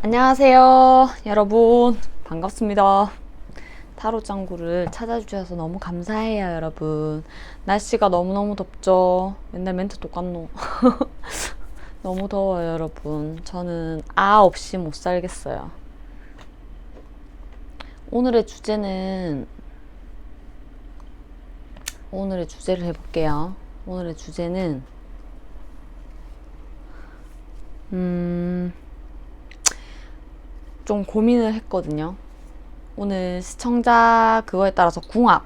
안녕하세요 여러분, 반갑습니다. 타로 짱구를 찾아주셔서 너무 감사해요. 여러분, 날씨가 너무너무 덥죠. 맨날 멘트 똑같노. 너무 더워요 여러분. 저는 없이 못 살겠어요. 오늘의 주제를 해볼게요. 오늘의 주제는 좀 고민을 했거든요. 오늘 시청자 그거에 따라서 궁합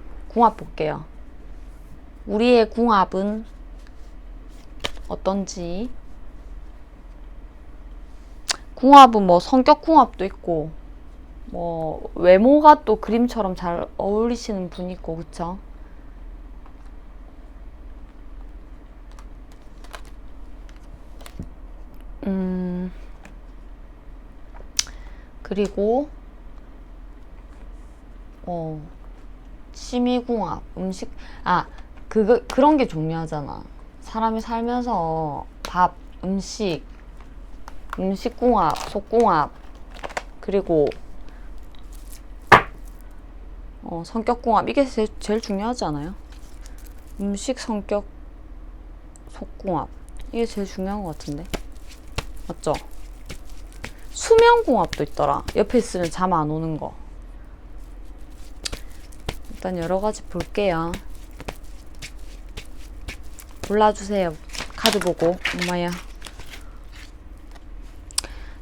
볼게요. 우리의 궁합은 어떤지. 궁합은 뭐 성격 궁합도 있고, 뭐 외모가 또 그림처럼 잘 어울리시는 분 있고, 그쵸? 그리고 취미궁합, 그런 게 중요하잖아. 사람이 살면서 밥, 음식궁합, 속궁합, 그리고 성격궁합, 이게 제일 중요하지 않아요? 음식, 성격, 속궁합, 이게 제일 중요한 것 같은데, 맞죠? 수면궁합도 있더라. 옆에 있으면 잠 안 오는 거. 일단 여러 가지 볼게요. 골라주세요. 카드 보고. 엄마야.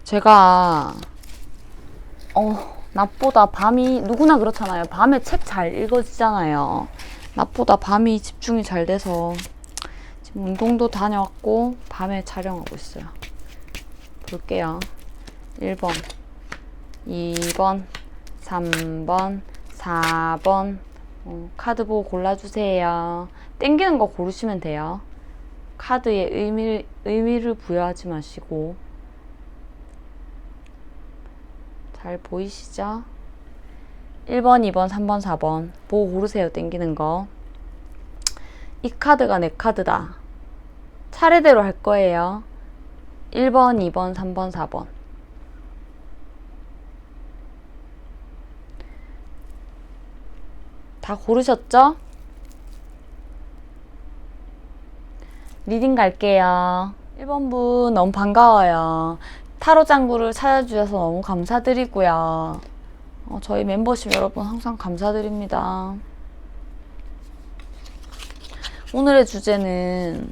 제가 낮보다 밤이, 누구나 그렇잖아요. 밤에 책 잘 읽어지잖아요. 낮보다 밤이 집중이 잘 돼서 지금 운동도 다녀왔고 밤에 촬영하고 있어요. 볼게요. 1번, 2번, 3번, 4번. 카드 보고 골라주세요. 땡기는 거 고르시면 돼요. 카드에 의미를 부여하지 마시고. 잘 보이시죠? 1번, 2번, 3번, 4번 보고 고르세요. 땡기는 거. 이 카드가 내 카드다. 차례대로 할 거예요. 1번, 2번, 3번, 4번. 다 고르셨죠? 리딩 갈게요. 1번 분 너무 반가워요. 타로 짱구를 찾아주셔서 너무 감사드리고요. 저희 멤버십 여러분 항상 감사드립니다. 오늘의 주제는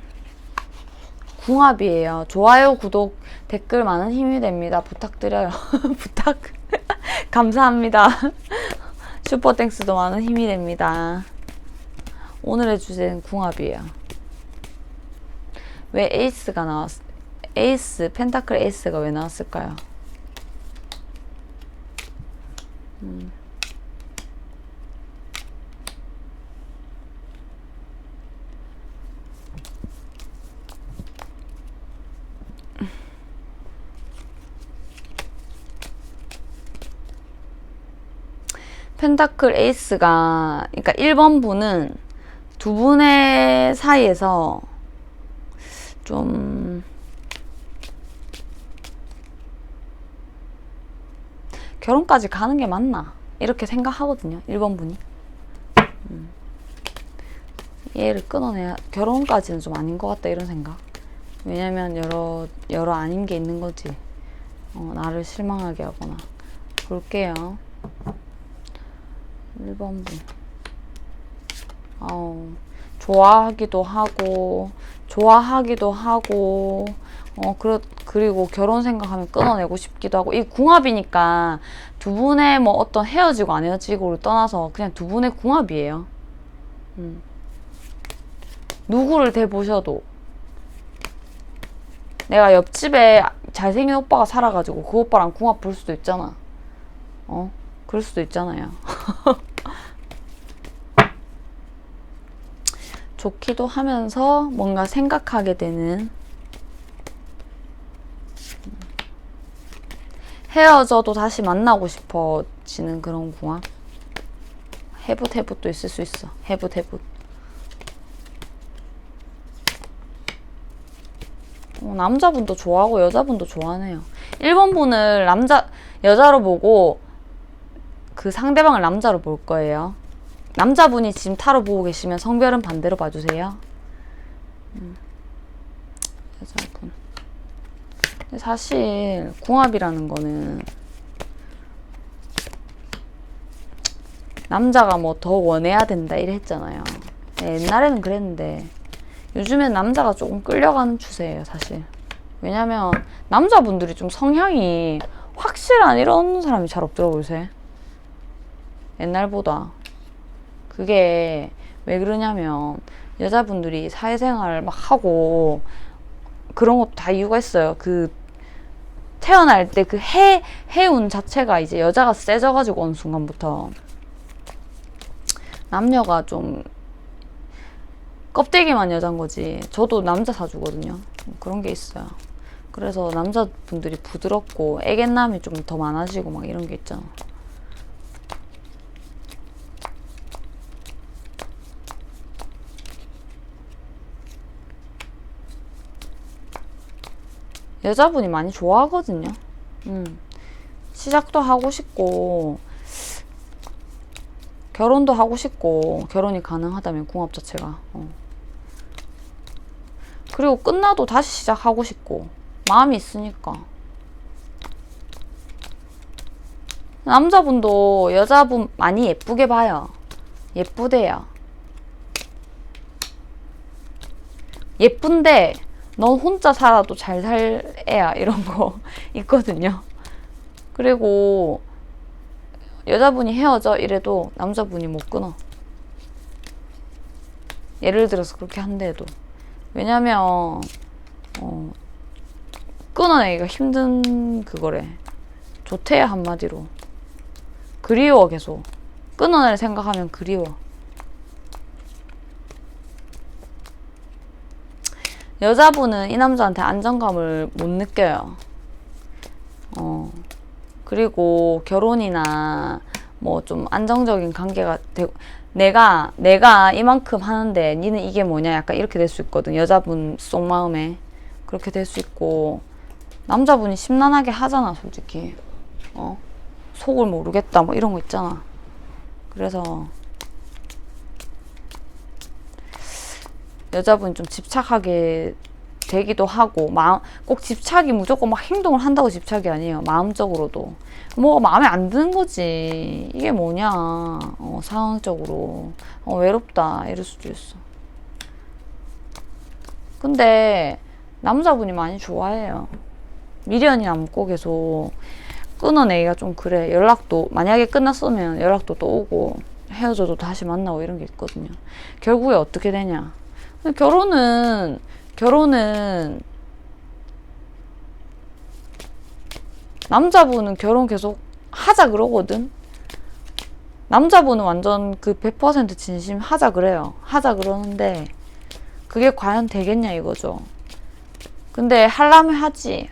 궁합이에요. 좋아요, 구독, 댓글 많은 힘이 됩니다. 부탁드려요. 부탁. 감사합니다. 슈퍼땡스도 많은 힘이 됩니다. 오늘의 주제는 궁합이에요. 왜 에이스가 펜타클 에이스가 왜 나왔을까요? 펜타클 에이스가, 그러니까 1번 분은 두 분의 사이에서 좀 결혼까지 가는 게 맞나? 이렇게 생각하거든요. 1번 분이. 얘를 끊어내야, 결혼까지는 좀 아닌 것 같다, 이런 생각. 왜냐면 여러 아닌 게 있는 거지. 나를 실망하게 하거나. 볼게요. 1번 분. 좋아하기도 하고, 그리고 결혼 생각하면 끊어내고 싶기도 하고. 이 궁합이니까 두 분의 뭐 어떤 헤어지고 안 헤어지고를 떠나서 그냥 두 분의 궁합이에요. 누구를 대보셔도, 내가 옆집에 잘생긴 오빠가 살아가지고 그 오빠랑 궁합 볼 수도 있잖아. 그럴 수도 있잖아요. 좋기도 하면서 뭔가 생각하게 되는, 헤어져도 다시 만나고 싶어지는 그런 궁합. 해붓도 있을 수 있어. 해붓. 남자분도 좋아하고 여자분도 좋아하네요. 1번 분을 여자로 보고 그 상대방을 남자로 볼 거예요. 남자분이 지금 타로 보고 계시면 성별은 반대로 봐주세요. 여자분. 사실 궁합이라는 거는 남자가 뭐 더 원해야 된다 이래 했잖아요. 옛날에는 그랬는데 요즘엔 남자가 조금 끌려가는 추세예요, 사실. 왜냐면 남자분들이 좀 성향이 확실한 이런 사람이 잘 없더라고요, 요새. 옛날보다. 그게 왜 그러냐면 여자분들이 사회생활 막 하고 그런 것도 다 이유가 있어요. 그 태어날 때 그 해운 자체가 이제 여자가 세져가지고 어느 순간부터 남녀가 좀 껍데기만 여잔 거지. 저도 남자 사주거든요. 그런 게 있어요. 그래서 남자분들이 부드럽고 애견남이 좀 더 많아지고 막 이런 게 있잖아. 여자분이 많이 좋아하거든요. 시작도 하고 싶고 결혼도 하고 싶고 결혼이 가능하다면 궁합 자체가 그리고 끝나도 다시 시작하고 싶고 마음이 있으니까. 남자분도 여자분 많이 예쁘게 봐요. 예쁘대요. 예쁜데 넌 혼자 살아도 잘 살 애야 이런 거 있거든요. 그리고 여자분이 헤어져 이래도 남자분이 못 끊어. 예를 들어서 그렇게 한대도. 왜냐면 끊어내기가 힘든 그거래. 좋대요, 한마디로. 그리워. 계속 끊어낼 생각하면 그리워. 여자분은 이 남자한테 안정감을 못 느껴요. 그리고 결혼이나 뭐 좀 안정적인 관계가 되고 내가 이만큼 하는데 니는 이게 뭐냐 약간 이렇게 될 수 있거든. 여자분 속마음에 그렇게 될 수 있고 남자분이 심란하게 하잖아, 솔직히. 속을 모르겠다 뭐 이런 거 있잖아. 그래서 여자분이 좀 집착하게 되기도 하고 꼭 집착이 무조건 막 행동을 한다고 집착이 아니에요. 마음적으로도 뭐가 마음에 안 드는 거지. 이게 뭐냐 상황적으로 외롭다 이럴 수도 있어. 근데 남자분이 많이 좋아해요. 미련이 남고 계속 끊어내기가 좀 그래. 연락도 만약에 끝났으면 연락도 또 오고 헤어져도 다시 만나고 이런 게 있거든요. 결국에 어떻게 되냐. 결혼은 남자분은 결혼 계속 하자 그러거든. 남자분은 완전 그 100% 진심 하자 그래요. 하자 그러는데 그게 과연 되겠냐 이거죠. 근데 하려면 하지.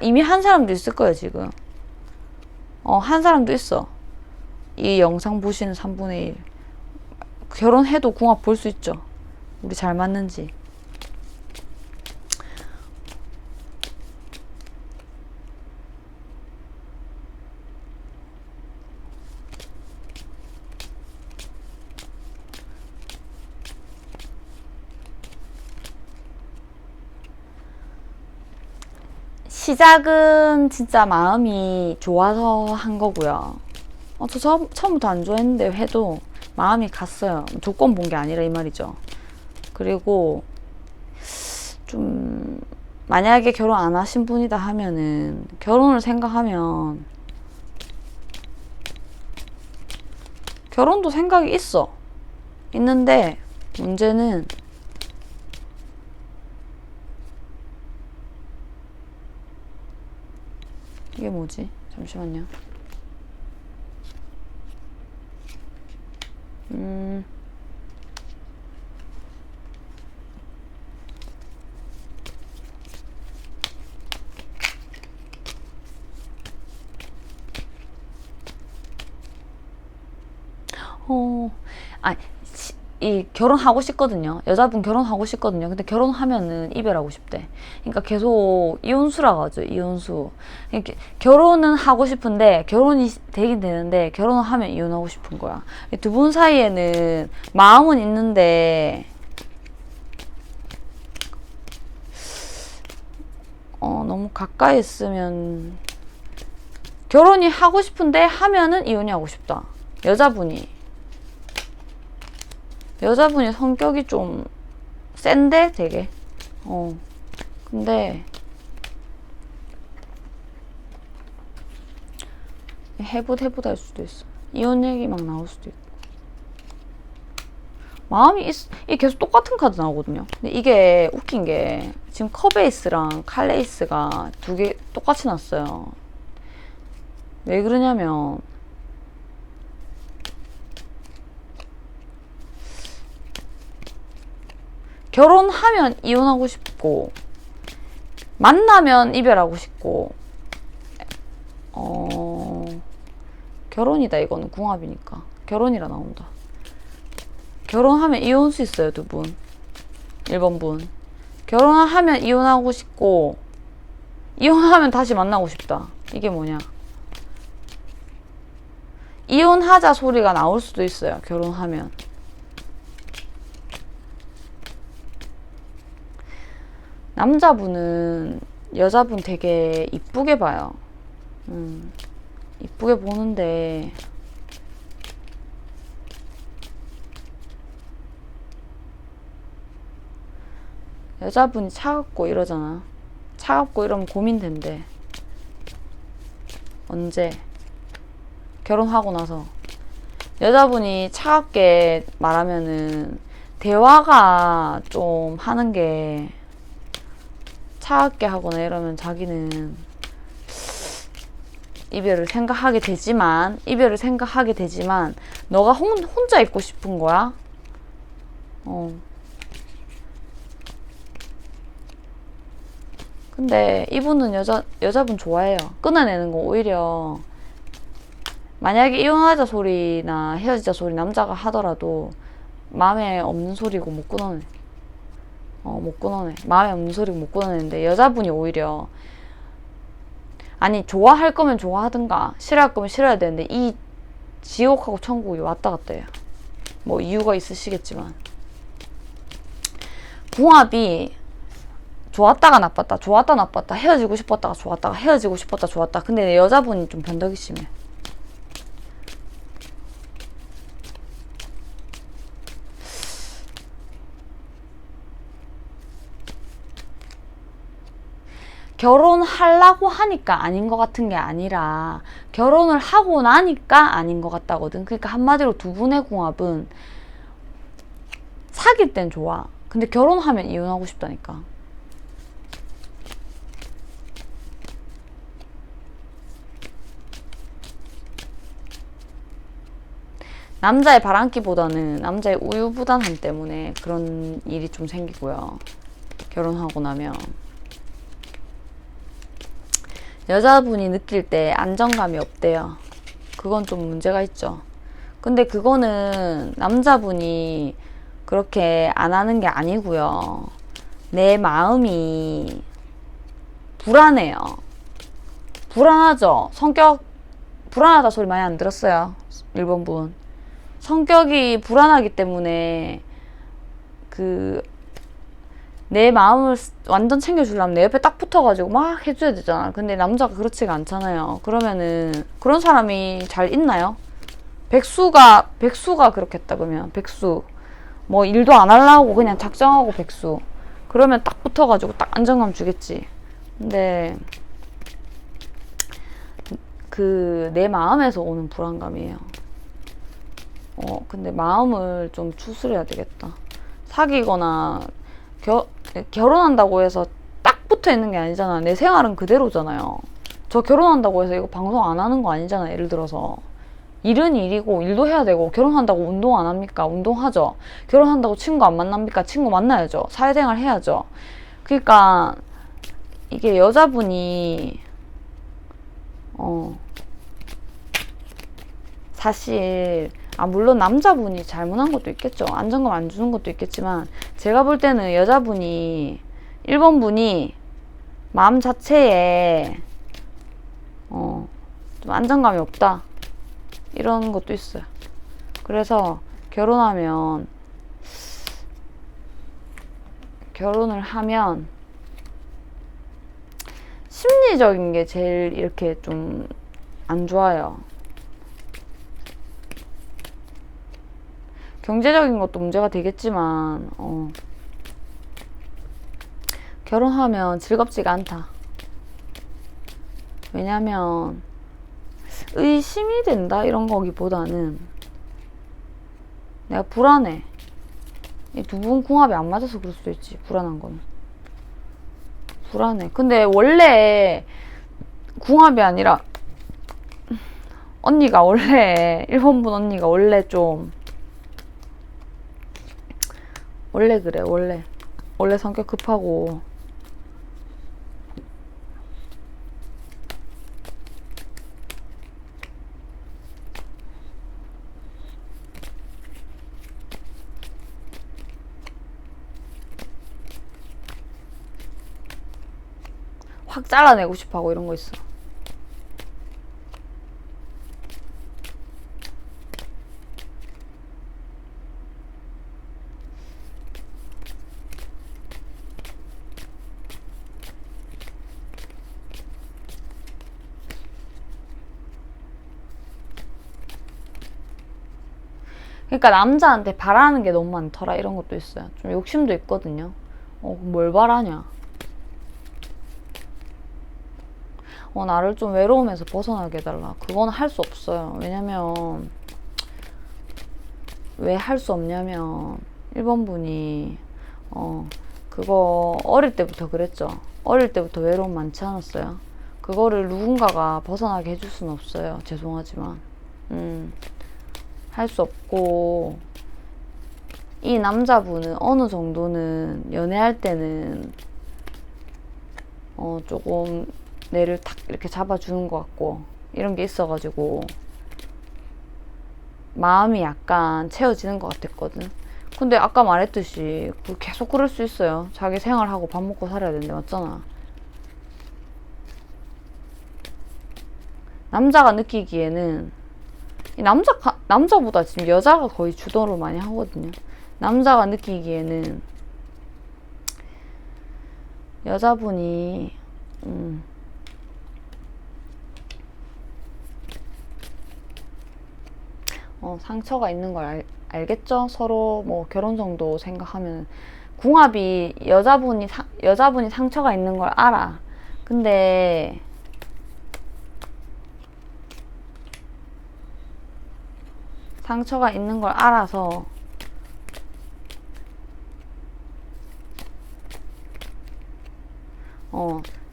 이미 한 사람도 있을 거예요, 지금. 한 사람도 있어. 이 영상 보시는 3분의 1. 결혼해도 궁합 볼 수 있죠. 우리 잘 맞는지. 시작은 진짜 마음이 좋아서 한 거고요. 저 처음부터 안 좋아했는데 해도 마음이 갔어요. 조건 본 게 아니라 이 말이죠. 그리고 좀 만약에 결혼 안 하신 분이다 하면은 결혼을 생각하면 결혼도 생각이 있는데 문제는 이게 뭐지? 잠시만요. 이 결혼하고 싶거든요. 여자분 결혼하고 싶거든요. 근데 결혼하면은 이별하고 싶대. 그러니까 계속 이혼수라고 하죠. 이혼수. 그러니까 결혼은 하고 싶은데 결혼이 되긴 되는데 결혼을 하면 이혼하고 싶은 거야. 두 분 사이에는 마음은 있는데 너무 가까이 있으면 결혼이 하고 싶은데 하면은 이혼이 하고 싶다. 여자분이 성격이 좀 센데 되게 근데 해보다 할 수도 있어. 이혼 얘기 막 나올 수도 있고. 이 계속 똑같은 카드 나오거든요. 근데 이게 웃긴 게 지금 커베이스랑 칼레이스가 두 개 똑같이 났어요. 왜 그러냐면 결혼하면 이혼하고 싶고 만나면 이별하고 싶고 결혼이다. 이거는 궁합이니까 결혼이라 나온다. 결혼하면 이혼할 수 있어요. 두 분. 1번 분 결혼하면 이혼하고 싶고 이혼하면 다시 만나고 싶다. 이게 뭐냐, 이혼하자 소리가 나올 수도 있어요. 결혼하면. 남자분은 여자분 되게 이쁘게 봐요. 이쁘게 보는데 여자분이 차갑고 이러잖아. 차갑고 이러면 고민된대. 언제? 결혼하고 나서. 여자분이 차갑게 말하면은 대화가 좀 하는 게 차갑게 하거나 이러면 자기는 이별을 생각하게 되지만 너가 혼자 있고 싶은 거야. 근데 이분은 여자분 좋아해요. 끊어내는 거 오히려 만약에 이혼하자 소리나 헤어지자 소리 남자가 하더라도 마음에 없는 소리고 못 끊어내. 못 끊어내. 마음에 없는 소리고 못 끊어내는데 여자분이 오히려 아니 좋아할 거면 좋아하든가 싫어할 거면 싫어야 되는데 이 지옥하고 천국이 왔다 갔다 해요. 뭐 이유가 있으시겠지만 궁합이 좋았다가 나빴다, 좋았다 나빴다, 헤어지고 싶었다가 좋았다가 헤어지고 싶었다 좋았다. 근데 여자분이 좀 변덕이 심해. 결혼하려고 하니까 아닌 것 같은 게 아니라 결혼을 하고 나니까 아닌 것 같다거든. 그러니까 한마디로 두 분의 궁합은 사귈 땐 좋아. 근데 결혼하면 이혼하고 싶다니까. 남자의 바람기보다는 남자의 우유부단함 때문에 그런 일이 좀 생기고요. 결혼하고 나면 여자분이 느낄 때 안정감이 없대요. 그건 좀 문제가 있죠. 근데 그거는 남자분이 그렇게 안 하는 게 아니고요. 내 마음이 불안해요. 불안하죠. 성격 불안하다 소리 많이 안 들었어요. 1번 분. 성격이 불안하기 때문에 내 마음을 완전 챙겨주려면 내 옆에 딱 붙어가지고 막 해줘야 되잖아. 근데 남자가 그렇지가 않잖아요. 그러면은 그런 사람이 잘 있나요? 백수가 그렇겠다. 그러면 백수 뭐 일도 안 하려고 그냥 작정하고 백수 그러면 딱 붙어가지고 딱 안정감 주겠지. 근데 내 마음에서 오는 불안감이에요. 근데 마음을 좀 추스려야 되겠다. 사귀거나 결혼한다고 해서 딱 붙어 있는 게 아니잖아. 내 생활은 그대로잖아요. 저 결혼한다고 해서 이거 방송 안 하는 거 아니잖아. 예를 들어서 일은 일이고 일도 해야 되고, 결혼한다고 운동 안 합니까? 운동하죠. 결혼한다고 친구 안 만납니까? 친구 만나야죠. 사회생활 해야죠. 그러니까 이게 여자분이 사실 물론 남자분이 잘못한 것도 있겠죠. 안정감 안 주는 것도 있겠지만, 제가 볼 때는 여자분이, 1번 분이 마음 자체에, 좀 안정감이 없다. 이런 것도 있어요. 그래서 결혼을 하면, 심리적인 게 제일 이렇게 좀 안 좋아요. 경제적인 것도 문제가 되겠지만, 결혼하면 즐겁지가 않다. 왜냐면, 의심이 된다? 이런 거기보다는, 내가 불안해. 이 두 분 궁합이 안 맞아서 그럴 수도 있지, 불안한 거는. 불안해. 근데 원래 궁합이 아니라, 언니가 원래, 1번분 언니가 원래 좀, 원래 그래, 원래 성격 급하고. 확 잘라내고 싶어 하고 이런 거 있어. 그러니까 남자한테 바라는 게 너무 많더라 이런 것도 있어요. 좀 욕심도 있거든요. 뭘 바라냐. 나를 좀 외로움에서 벗어나게 해달라. 그건 할 수 없어요. 왜냐면 왜 할 수 없냐면 1번 분이 그거 어릴 때부터 그랬죠. 어릴 때부터 외로움 많지 않았어요. 그거를 누군가가 벗어나게 해줄 수는 없어요. 죄송하지만 할 수 없고, 이 남자분은 어느 정도는 연애할 때는 조금 내를 탁 이렇게 잡아주는 것 같고 이런 게 있어가지고 마음이 약간 채워지는 것 같았거든. 근데 아까 말했듯이 계속 그럴 수 있어요. 자기 생활하고 밥 먹고 살아야 되는데, 맞잖아. 남자가 느끼기에는 남자보다 지금 여자가 거의 주도를 많이 하거든요. 남자가 느끼기에는 여자분이 상처가 있는 걸 알겠죠? 서로 뭐 결혼 정도 생각하면 궁합이 여자분이 상처가 있는 걸 알아. 근데 상처가 있는 걸 알아서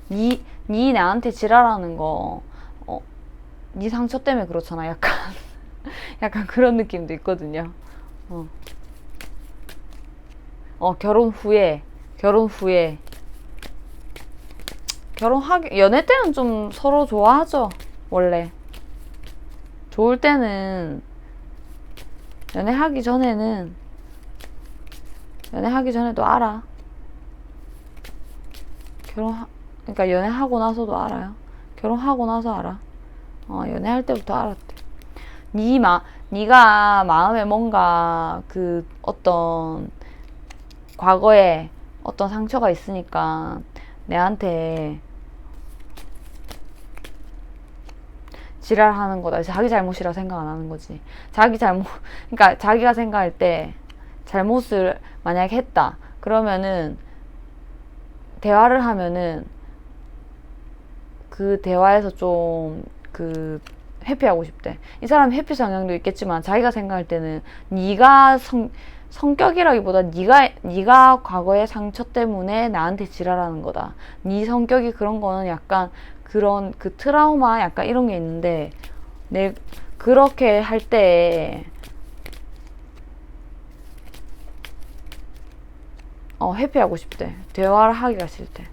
니 나한테 지랄하는 거 니 상처 때문에 그렇잖아. 약간 그런 느낌도 있거든요. 결혼 후에 연애 때는 좀 서로 좋아하죠. 원래 좋을 때는 연애하기 전에도 알아. 그러니까 연애하고 나서도 알아요. 결혼하고 나서 알아. 연애할 때부터 알았대. 네가 마음에 뭔가 어떤 과거에 어떤 상처가 있으니까 내한테 지랄하는 거다. 자기 잘못이라 생각 안 하는 거지. 그러니까 자기가 생각할 때 잘못을 만약에 했다. 그러면은 대화를 하면은 그 대화에서 좀 회피하고 싶대. 이 사람 회피 성향도 있겠지만 자기가 생각할 때는 네가 성격이라기보다 네가 과거의 상처 때문에 나한테 지랄하는 거다. 네 성격이 그런 거는 약간 그런 트라우마 약간 이런 게 있는데 그렇게 할 때 회피하고 싶대. 대화를 하기가 싫대.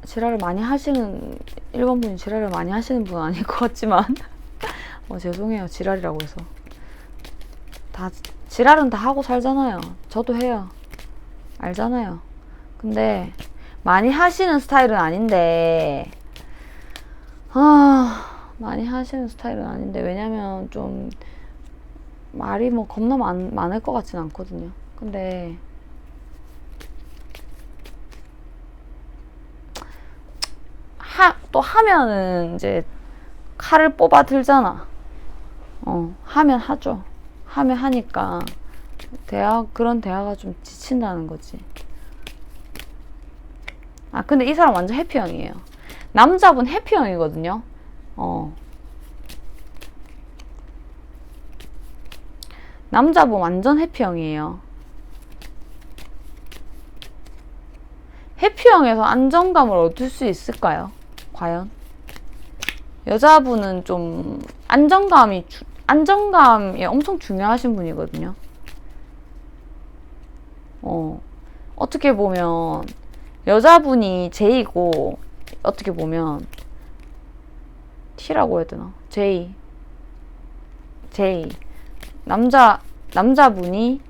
지랄을 많이 하시는 1번 분이 지랄을 많이 하시는 분은 아닐 것 같지만 죄송해요. 지랄이라고 해서. 다 지랄은 다 하고 살잖아요. 저도 해요. 알잖아요. 근데 많이 하시는 스타일은 아닌데 많이 하시는 스타일은 아닌데 왜냐면 좀 말이 뭐 겁나 많을 것 같진 않거든요. 근데 또 하면은 이제 칼을 뽑아 들잖아. 하면 하죠. 하면 하니까 그런 대화가 좀 지친다는 거지. 근데 이 사람 완전 해피형이에요. 남자분 해피형이거든요. 남자분 완전 해피형이에요. 해피형에서 안정감을 얻을 수 있을까요? 과연? 여자분은 좀 안정감이 엄청 중요하신 분이거든요. 어떻게 보면 여자분이 J고 어떻게 보면 T라고 해야 되나? J 남자분이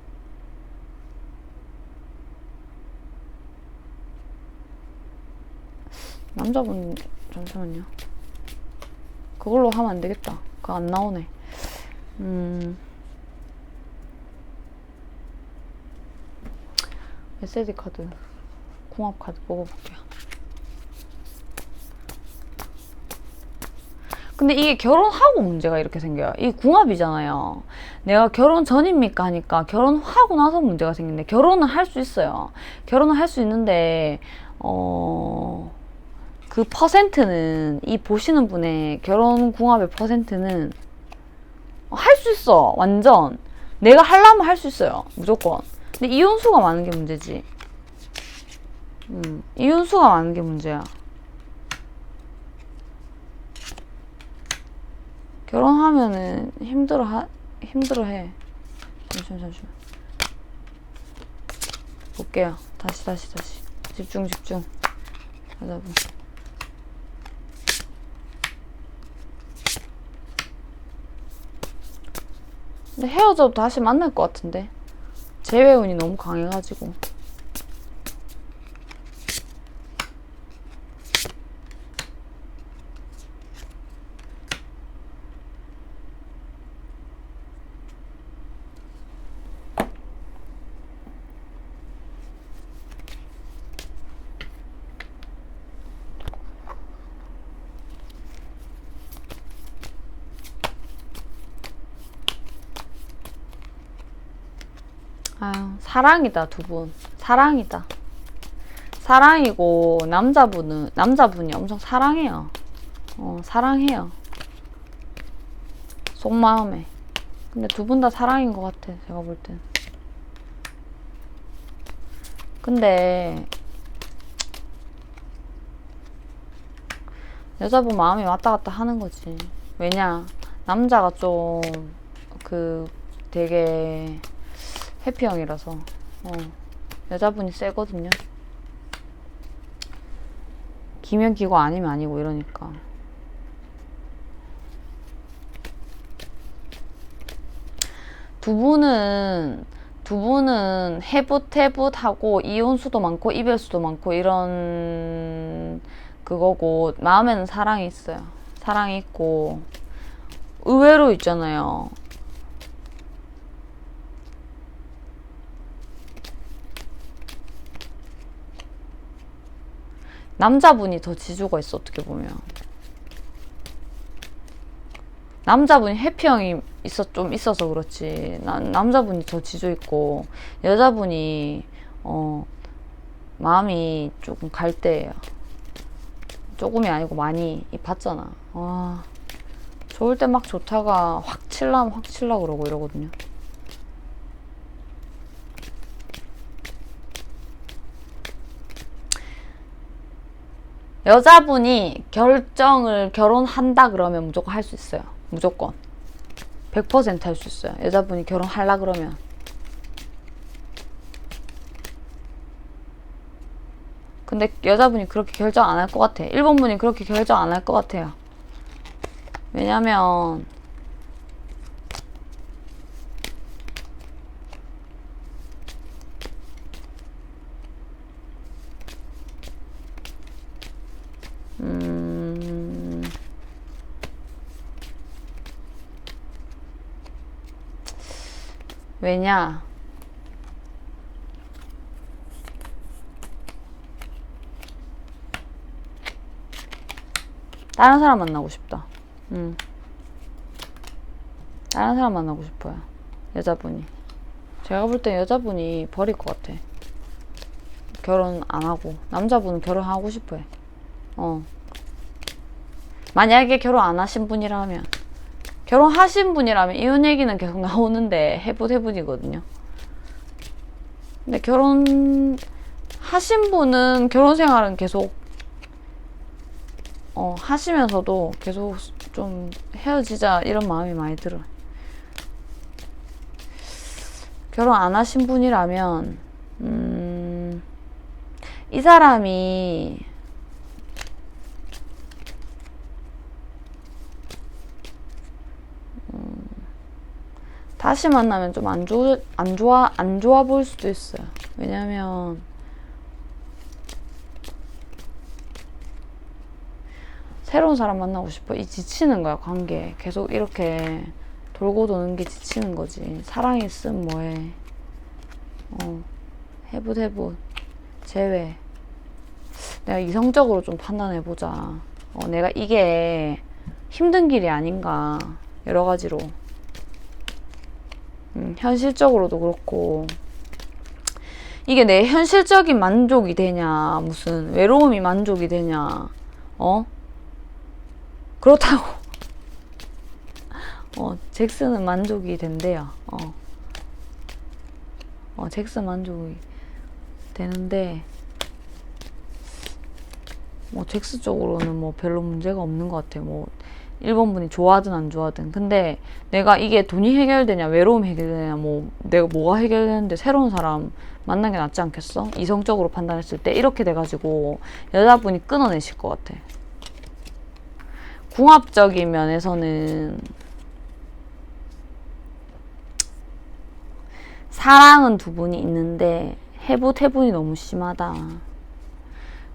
잠시만요. 그걸로 하면 안 되겠다. 그거 안 나오네. SD 카드, 궁합 카드 뽑아볼게요. 근데 이게 결혼하고 문제가 이렇게 생겨요. 이 궁합이잖아요. 내가 결혼 전입니까 하니까 결혼하고 나서 문제가 생긴데, 결혼은 할 수 있어요. 결혼은 할 수 있는데 그 퍼센트는, 이 보시는 분의 결혼 궁합의 퍼센트는 할 수 있어. 완전 내가 하려면 할 수 있어요. 무조건. 근데 이혼수가 많은 게 문제지. 이혼수가 많은 게 문제야. 결혼하면은 힘들어해. 잠시만. 볼게요. 다시. 집중. 여자분. 근데 헤어져도 다시 만날 것 같은데. 재회운이 너무 강해가지고. 사랑이다, 두 분. 사랑이다. 사랑이고, 남자분이 엄청 사랑해요. 사랑해요. 속마음에. 근데 두 분 다 사랑인 것 같아, 제가 볼 땐. 근데, 여자분 마음이 왔다 갔다 하는 거지. 왜냐, 남자가 좀, 되게, 해피형이라서 여자분이 세거든요. 기면 기고 아니면 아니고 이러니까. 두 분은 해붓하고 이혼수도 많고 이별수도 많고 이런 그거고, 마음에는 사랑이 있어요. 사랑이 있고, 의외로 있잖아요. 남자분이 더 지주가 있어, 어떻게 보면. 남자분이 해피형이 좀 있어서 그렇지. 남자분이 더 지주 있고, 여자분이, 마음이 조금 갈 때예요. 조금이 아니고 많이. 봤잖아. 좋을 때 막 좋다가 확 칠라 그러고 이러거든요. 여자분이 결혼한다 그러면 무조건 할 수 있어요. 무조건. 100% 할 수 있어요. 여자분이 결혼하려 그러면. 근데 여자분이 그렇게 결정 안 할 것 같아. 1번 분이 그렇게 결정 안 할 것 같아요. 왜냐면 왜냐? 다른 사람 만나고 싶다. 다른 사람 만나고 싶어요. 여자분이. 제가 볼 땐 여자분이 버릴 것 같아. 결혼 안 하고. 남자분은 결혼하고 싶어 해. 만약에 결혼 안 하신 분이라면. 결혼하신 분이라면 이혼 얘기는 계속 나오는데 해분해분이거든요. 근데 결혼하신 분은 결혼 생활은 계속 하시면서도 계속 좀 헤어지자 이런 마음이 많이 들어요. 결혼 안 하신 분이라면 이 사람이 다시 만나면 좀 안 좋아 보일 수도 있어요. 왜냐면 새로운 사람 만나고 싶어. 이 지치는 거야, 관계. 계속 이렇게 돌고 도는 게 지치는 거지. 사랑이 있으면 뭐해. 해붓 제외. 내가 이성적으로 좀 판단해보자. 내가 이게 힘든 길이 아닌가. 여러 가지로. 현실적으로도 그렇고. 이게 내 현실적인 만족이 되냐. 무슨 외로움이 만족이 되냐. 그렇다고. 잭슨은 만족이 된대요. 잭슨 만족이 되는데, 잭스 쪽으로는 뭐 별로 문제가 없는 것 같아요. 뭐, 1번 분이 좋아하든 안 좋아하든. 근데 내가 이게 돈이 해결되냐, 외로움이 해결되냐, 뭐, 내가 뭐가 해결되는데 새로운 사람 만난 게 낫지 않겠어? 이성적으로 판단했을 때 이렇게 돼가지고 여자분이 끊어내실 것 같아. 궁합적인 면에서는 사랑은 두 분이 있는데 해분이 너무 심하다.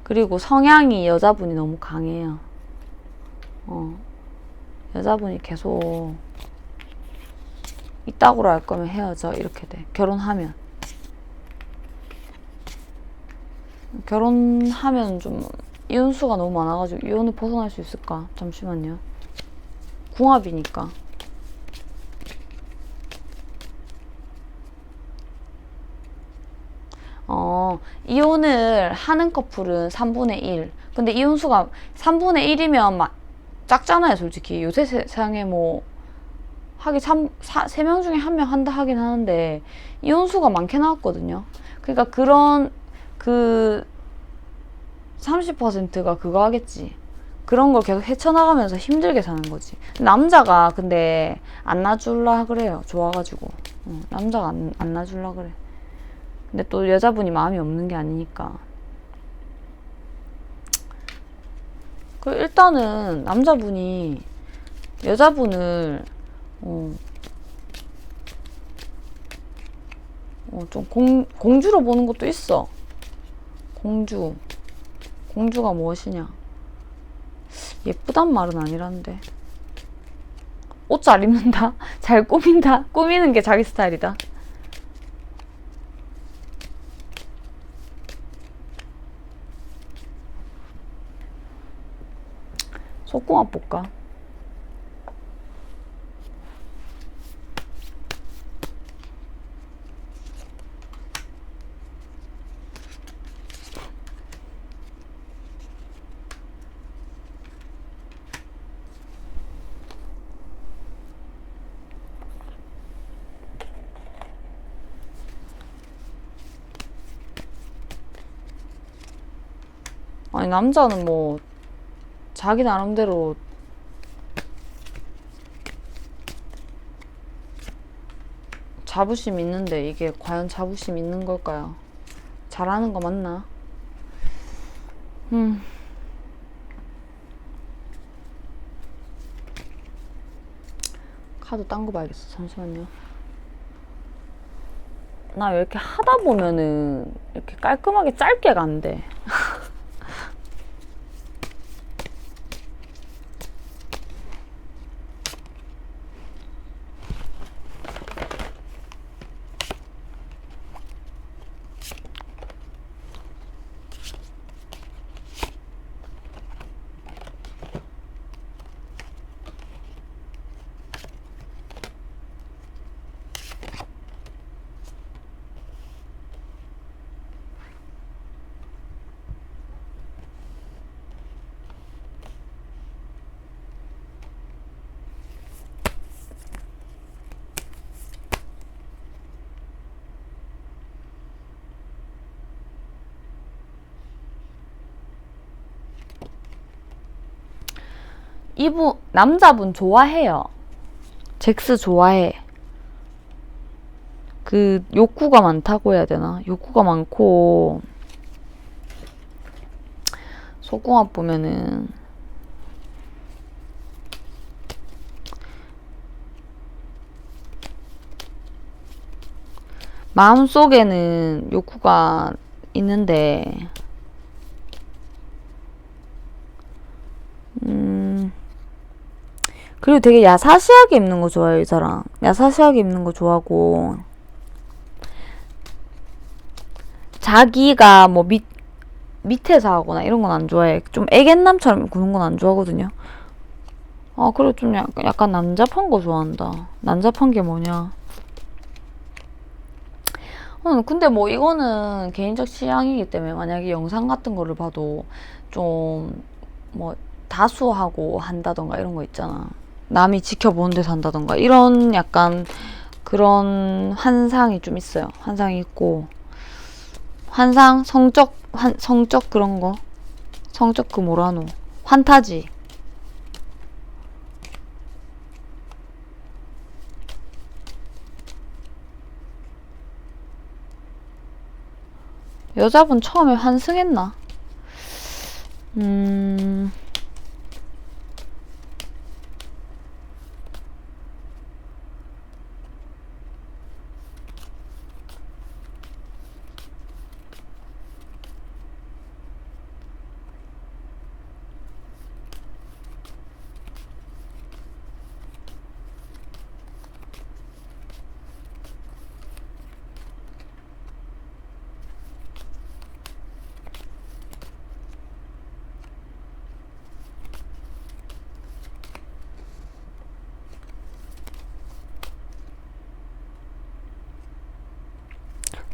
그리고 성향이 여자분이 너무 강해요. 여자분이 계속 이따구로 할 거면 헤어져 이렇게 돼. 결혼하면 좀 이혼수가 너무 많아가지고 이혼을 벗어날 수 있을까? 잠시만요. 궁합이니까. 이혼을 하는 커플은 3분의 1. 근데 이혼수가 3분의 1이면 막 작잖아요, 솔직히. 요새 세상에 뭐, 하긴 3명 중에 1명 한다 하긴 하는데, 이혼수가 많게 나왔거든요. 그러니까 30%가 그거 하겠지. 그런 걸 계속 헤쳐나가면서 힘들게 사는 거지. 남자가 근데 안 놔줄라 그래요. 좋아가지고. 남자가 안 놔줄라 그래. 근데 또 여자분이 마음이 없는 게 아니니까. 일단은 남자분이 여자분을 좀 공주로 보는 것도 있어. 공주가 무엇이냐? 예쁘단 말은 아니란데. 옷 잘 입는다? 잘 꾸민다? 꾸미는 게 자기 스타일이다. 속궁합 볼까? 아니, 남자는 뭐 자기 나름대로 자부심 있는데 이게 과연 자부심 있는 걸까요? 잘하는 거 맞나? 카드 딴 거 봐야겠어. 잠시만요. 나 왜 이렇게 하다 보면은 이렇게 깔끔하게 짧게가 안 돼. 이분 남자분 좋아해요. 잭스 좋아해. 그 욕구가 많다고 해야 되나? 욕구가 많고 속궁합 보면은 마음속에는 욕구가 있는데 그리고 되게 야사시하게 입는 거 좋아해요, 이 사람. 야사시하게 입는 거 좋아하고 자기가 뭐 밑에서 하거나 이런 건 안 좋아해. 좀 애견남처럼 구는 건 안 좋아하거든요. 그리고 좀 약간 난잡한 거 좋아한다. 난잡한 게 뭐냐. 근데 뭐 이거는 개인적 취향이기 때문에 만약에 영상 같은 거를 봐도 좀 뭐 다수하고 한다던가 이런 거 있잖아. 남이 지켜보는 데서 한다던가 이런 약간 그런 환상이 좀 있어요. 환상이 있고 환상, 성적 그런 거. 성적 그 뭐라노. 환타지. 여자분 처음에 환승했나?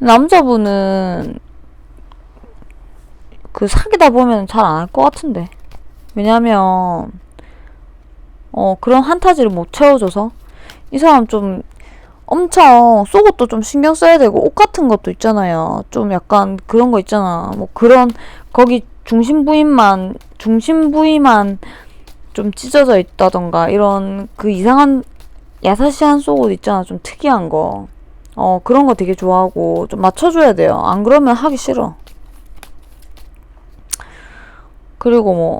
남자분은 그 사귀다 보면 잘 안 할 것 같은데. 왜냐면 그런 한타지를 못 채워줘서 이 사람 좀 엄청 속옷도 좀 신경 써야 되고 옷 같은 것도 있잖아요. 좀 약간 그런 거 있잖아. 뭐 그런 거기 중심 부위만 좀 찢어져 있다던가 이런 그 이상한 야사시한 속옷 있잖아. 좀 특이한 거. 그런 거 되게 좋아하고 좀 맞춰줘야 돼요. 안 그러면 하기 싫어. 그리고 뭐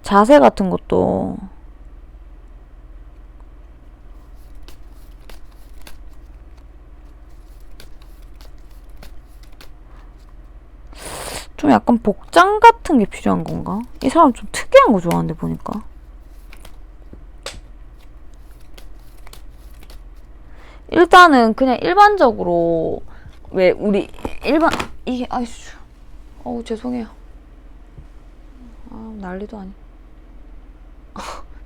자세 같은 것도 좀 약간 복장 같은 게 필요한 건가? 이 사람 좀 특이한 거 좋아하는데 보니까. 일단은 그냥 일반적으로 왜 우리 이게 아이씨 죄송해요. 난리도 아니.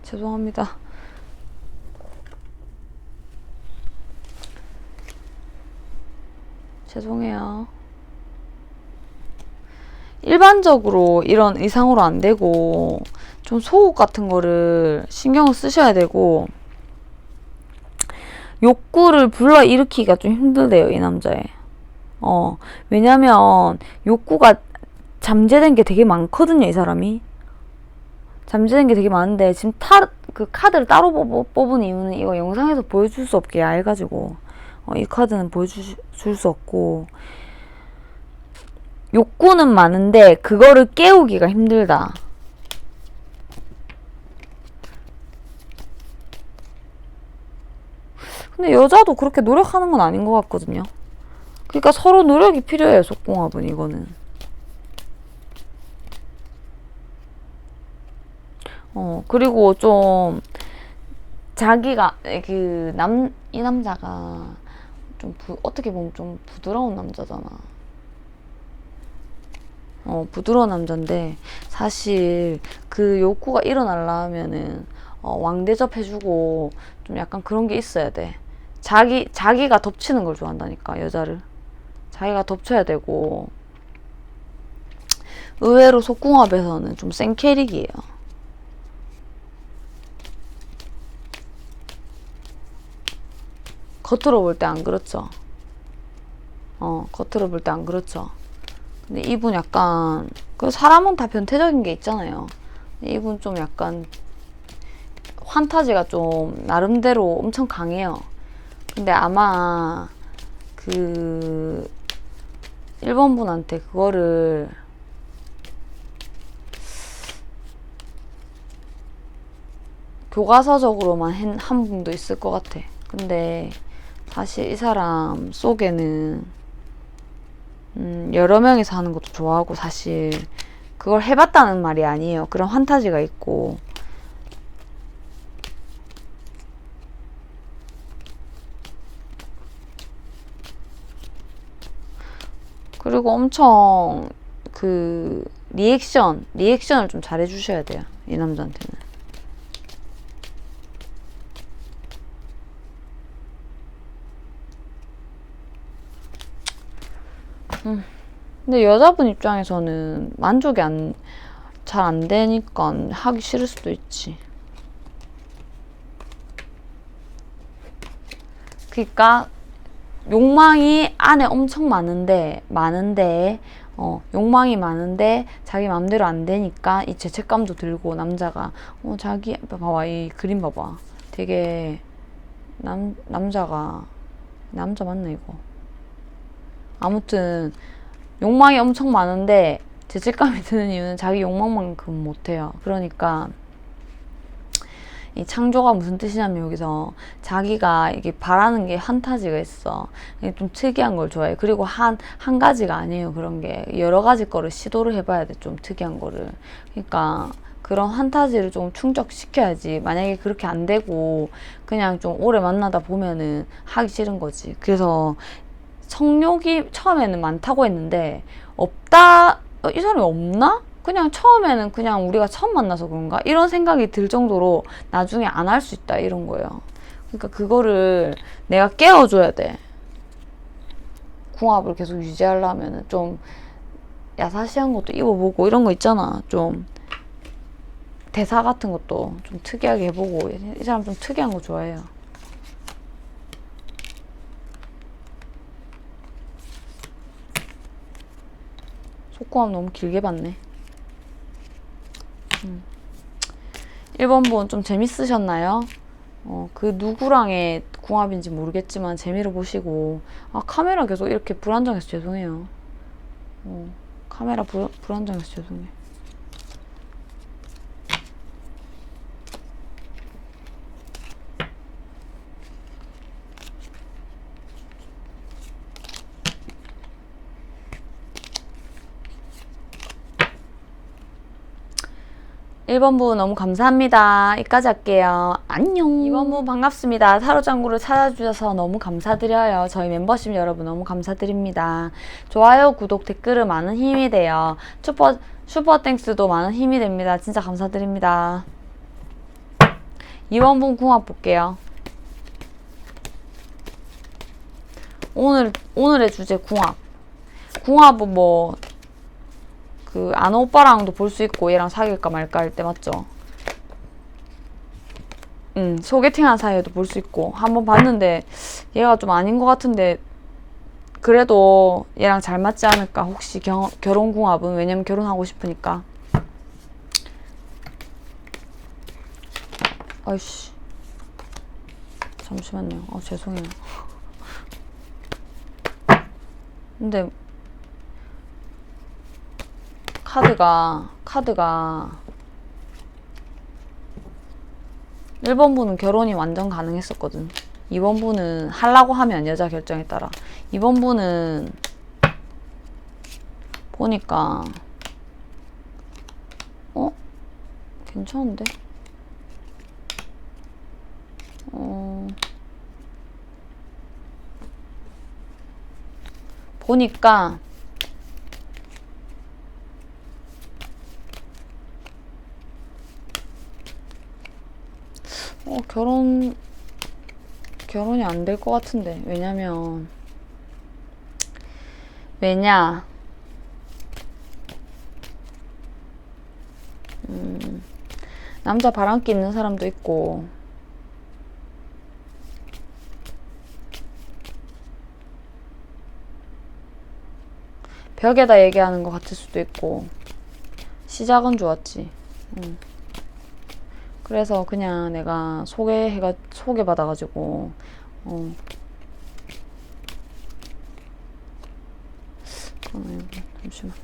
죄송합니다. 죄송해요. 일반적으로 이런 의상으로 안 되고 좀 속옷 같은 거를 신경을 쓰셔야 되고 욕구를 불러일으키기가 좀 힘들대요, 이 남자애. 왜냐면 욕구가 잠재된 게 되게 많거든요, 이 사람이. 잠재된 게 되게 많은데 지금 그 카드를 따로 뽑은 이유는 이거 영상에서 보여줄 수 없게 해가지고 이 카드는 보여줄 수 없고, 욕구는 많은데 그거를 깨우기가 힘들다. 근데 여자도 그렇게 노력하는 건 아닌 것 같거든요. 그러니까 서로 노력이 필요해요, 속궁합은. 이거는 그리고 좀 자기가 이 남자가 좀 어떻게 보면 좀 부드러운 남자잖아. 부드러운 남잔데 사실 그 욕구가 일어나려면은 왕대접 해주고 좀 약간 그런 게 있어야 돼. 자기가 덮치는 걸 좋아한다니까, 여자를. 자기가 덮쳐야 되고. 의외로 속궁합에서는 좀 센 캐릭이에요. 겉으로 볼 때 안 그렇죠. 겉으로 볼 때 안 그렇죠. 근데 이분 약간, 그 사람은 다 변태적인 게 있잖아요. 이분 좀 약간 환타지가 좀 나름대로 엄청 강해요. 근데 아마 그 1번 분한테 그거를 교과서적으로만 한 분도 있을 것 같아. 근데 사실 이 사람 속에는 여러 명이서 하는 것도 좋아하고, 사실 그걸 해봤다는 말이 아니에요. 그런 환타지가 있고. 그리고 엄청 그 리액션을 좀 잘해 주셔야 돼요, 이 남자한테는. 근데 여자분 입장에서는 만족이 잘 안 되니까 하기 싫을 수도 있지. 그러니까 욕망이 안에 엄청 많은데 욕망이 많은데 자기 맘대로 안 되니까 이 죄책감도 들고, 남자가 자기 봐봐, 이 그림 봐봐. 되게 남자 맞나 이거? 아무튼 욕망이 엄청 많은데 죄책감이 드는 이유는 자기 욕망만큼 못해요. 그러니까 이 창조가 무슨 뜻이냐면, 여기서 자기가 이게 바라는 게 판타지가 있어. 좀 특이한 걸 좋아해. 그리고 한 가지가 아니에요. 그런 게 여러 가지 거를 시도를 해봐야 돼. 좀 특이한 거를. 그러니까 그런 판타지를 좀 충족시켜야지. 만약에 그렇게 안 되고 그냥 좀 오래 만나다 보면은 하기 싫은 거지. 그래서 성욕이 처음에는 많다고 했는데, 없다, 이 사람이 없나? 그냥 처음에는 그냥 우리가 처음 만나서 그런가? 이런 생각이 들 정도로 나중에 안 할 수 있다, 이런 거예요. 그러니까 그거를 내가 깨워줘야 돼. 궁합을 계속 유지하려면 좀 야사시한 것도 입어보고, 이런 거 있잖아. 좀 대사 같은 것도 좀 특이하게 해보고. 이 사람 좀 특이한 거 좋아해요. 속궁합 너무 길게 봤네. 1번 분 좀 재밌으셨나요? 그 누구랑의 궁합인지 모르겠지만 재미로 보시고. 카메라 계속 이렇게 불안정해서 죄송해요. 카메라 불안정해서 죄송해. 1번부 너무 감사합니다. 여기까지 할게요. 안녕. 2번부 반갑습니다. 타로장구를 찾아주셔서 너무 감사드려요. 저희 멤버십 여러분 너무 감사드립니다. 좋아요, 구독, 댓글은 많은 힘이 돼요. 슈퍼땡스도 많은 힘이 됩니다. 진짜 감사드립니다. 2번분 궁합 볼게요. 오늘의 주제 궁합. 궁합은 뭐 아는 오빠랑도 볼 수 있고, 얘랑 사귈까 말까 할 때, 맞죠? 소개팅한 사이에도 볼 수 있고. 한번 봤는데 얘가 좀 아닌 것 같은데 그래도 얘랑 잘 맞지 않을까, 혹시 결혼 궁합은. 왜냐면 결혼하고 싶으니까. 아이씨, 잠시만요. 죄송해요. 근데 카드가 1번 분은 결혼이 완전 가능했었거든. 2번 분은 하려고 하면 여자 결정에 따라. 2번 분은 보니까 괜찮은데? 보니까 결혼이 안 될 것 같은데. 왜냐 남자 바람기 있는 사람도 있고, 벽에다 얘기하는 것 같을 수도 있고. 시작은 좋았지. 그래서 그냥 내가 소개받아가지고 잠시만.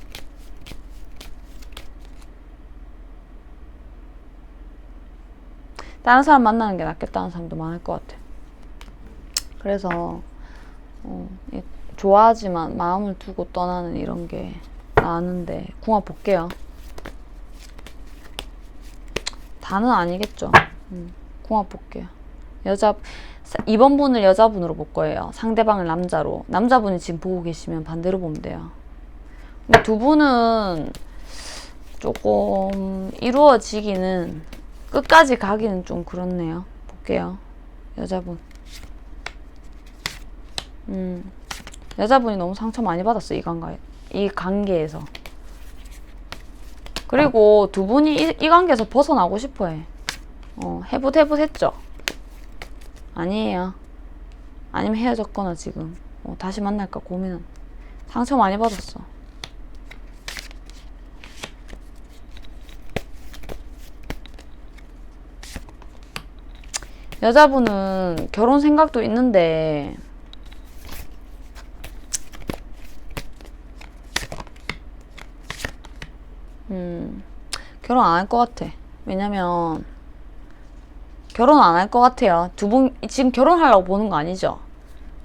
다른 사람 만나는 게 낫겠다는 사람도 많을 것 같아. 그래서 좋아하지만 마음을 두고 떠나는 이런 게 나았는데, 궁합 볼게요. 다는 아니겠죠. 궁합 볼게요. 2번 분을 여자분으로 볼 거예요. 상대방을 남자로. 남자분이 지금 보고 계시면 반대로 보면 돼요. 근데 두 분은 조금 이루어지기는, 끝까지 가기는 좀 그렇네요. 볼게요. 여자분. 여자분이 너무 상처 많이 받았어, 이 관계에서. 그리고 두 분이 이 관계에서 벗어나고 싶어 해. 해붓했죠? 아니에요. 아니면 헤어졌거나 지금 다시 만날까 고민은. 상처 많이 받았어. 여자분은 결혼 생각도 있는데 결혼 안 할 것 같아. 왜냐면 결혼 안 할 것 같아요. 두 분 지금 결혼하려고 보는 거 아니죠?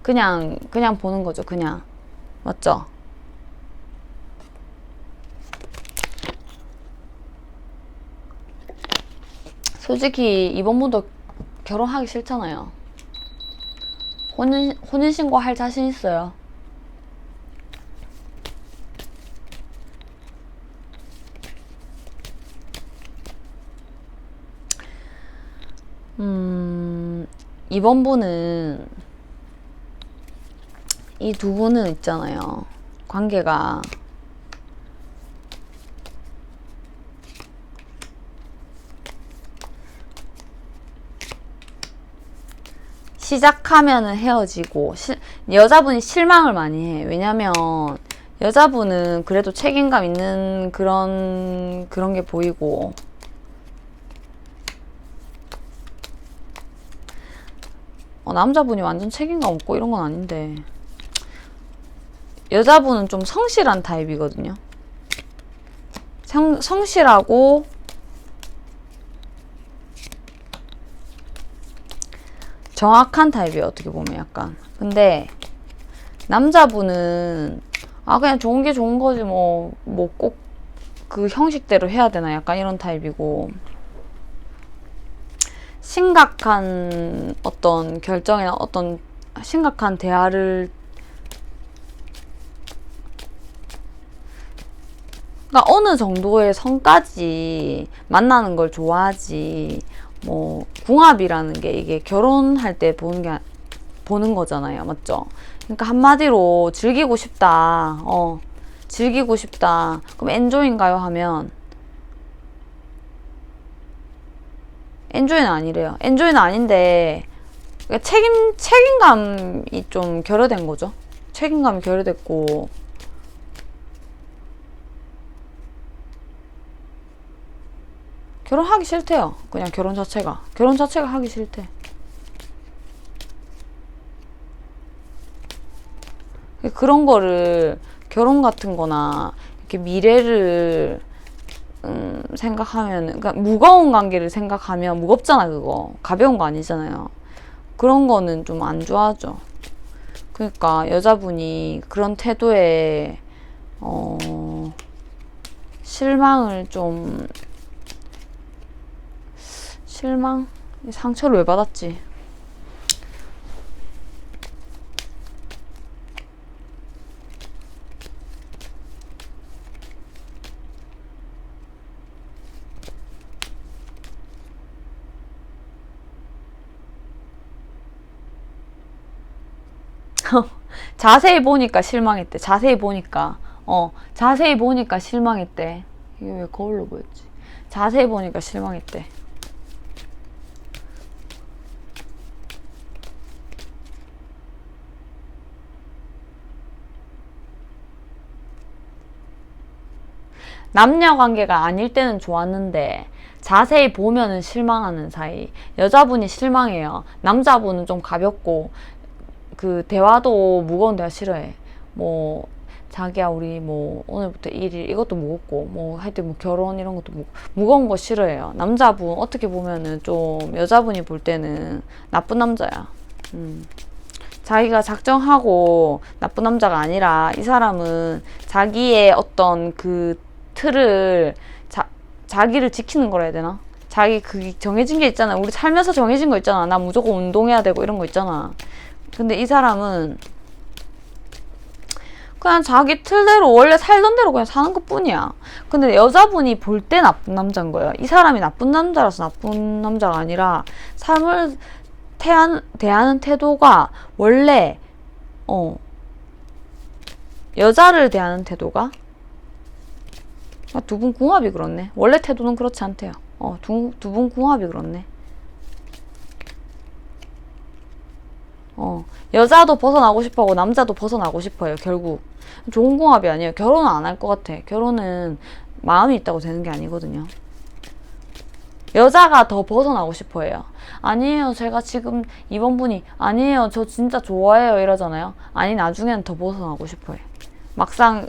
그냥 보는 거죠. 그냥. 맞죠? 솔직히 이번 분도 결혼하기 싫잖아요. 혼인신고 할 자신 있어요. 이번 분은, 이 두 분은 있잖아요. 관계가 시작하면은 헤어지고, 여자분이 실망을 많이 해. 왜냐면 여자분은 그래도 책임감 있는 그런 게 보이고, 남자분이 완전 책임감 없고 이런 건 아닌데, 여자분은 좀 성실한 타입이거든요. 성실하고 정확한 타입이에요. 어떻게 보면 약간. 근데 남자분은 그냥 좋은 게 좋은 거지 뭐 꼭 그 형식대로 해야 되나 약간 이런 타입이고, 심각한 어떤 결정이나 어떤 심각한 대화를, 그러니까 어느 정도의 선까지 만나는 걸 좋아하지, 뭐 궁합이라는 게 이게 결혼할 때 보는 거잖아요. 맞죠? 그러니까 한마디로 즐기고 싶다. 즐기고 싶다. 그럼 엔조이인가요? 하면 엔조이는 아니래요. 엔조이는 아닌데 책임감이 좀 결여된 거죠. 책임감이 결여됐고, 결혼하기 싫대요. 그냥 결혼 자체가 하기 싫대. 그런 거를 결혼 같은 거나 이렇게 미래를 생각하면, 그러니까 무거운 관계를 생각하면 무겁잖아, 그거. 가벼운 거 아니잖아요. 그런 거는 좀 안 좋아하죠. 그러니까 여자분이 그런 태도에 실망을 좀 상처를 왜 받았지? 자세히 보니까 실망했대. 자세히 보니까 실망했대. 이게 왜 거울로 보였지? 자세히 보니까 실망했대. 남녀 관계가 아닐 때는 좋았는데 자세히 보면은 실망하는 사이. 여자분이 실망해요. 남자분은 좀 가볍고 그 대화도 무거운 대화 싫어해. 뭐 자기야 우리 뭐 오늘부터 1일 이것도 무겁고 뭐 하여튼 뭐 결혼 이런 것도 무거운 거 싫어해요. 남자분 어떻게 보면은 좀 여자분이 볼 때는 나쁜 남자야. 자기가 작정하고 나쁜 남자가 아니라 이 사람은 자기의 어떤 그 틀을 자기를 지키는 거라 해야 되나? 자기 그게 정해진 게 있잖아. 우리 살면서 정해진 거 있잖아. 나 무조건 운동해야 되고 이런 거 있잖아. 근데 이 사람은 그냥 자기 틀대로 원래 살던 대로 그냥 사는 것 뿐이야. 근데 여자분이 볼 때 나쁜 남자인 거예요. 이 사람이 나쁜 남자라서 나쁜 남자가 아니라 삶을 대하는 태도가 원래 여자를 대하는 태도가 두 분 궁합이 그렇네. 원래 태도는 그렇지 않대요. 두 분 궁합이 그렇네. 여자도 벗어나고 싶어하고 남자도 벗어나고 싶어요. 결국 좋은 궁합이 아니에요. 결혼은 안 할 것 같아. 결혼은 마음이 있다고 되는 게 아니거든요. 여자가 더 벗어나고 싶어해요. 아니에요. 제가 지금 이번 분이 아니에요. 저 진짜 좋아해요. 이러잖아요. 아니 나중에는 더 벗어나고 싶어해. 막상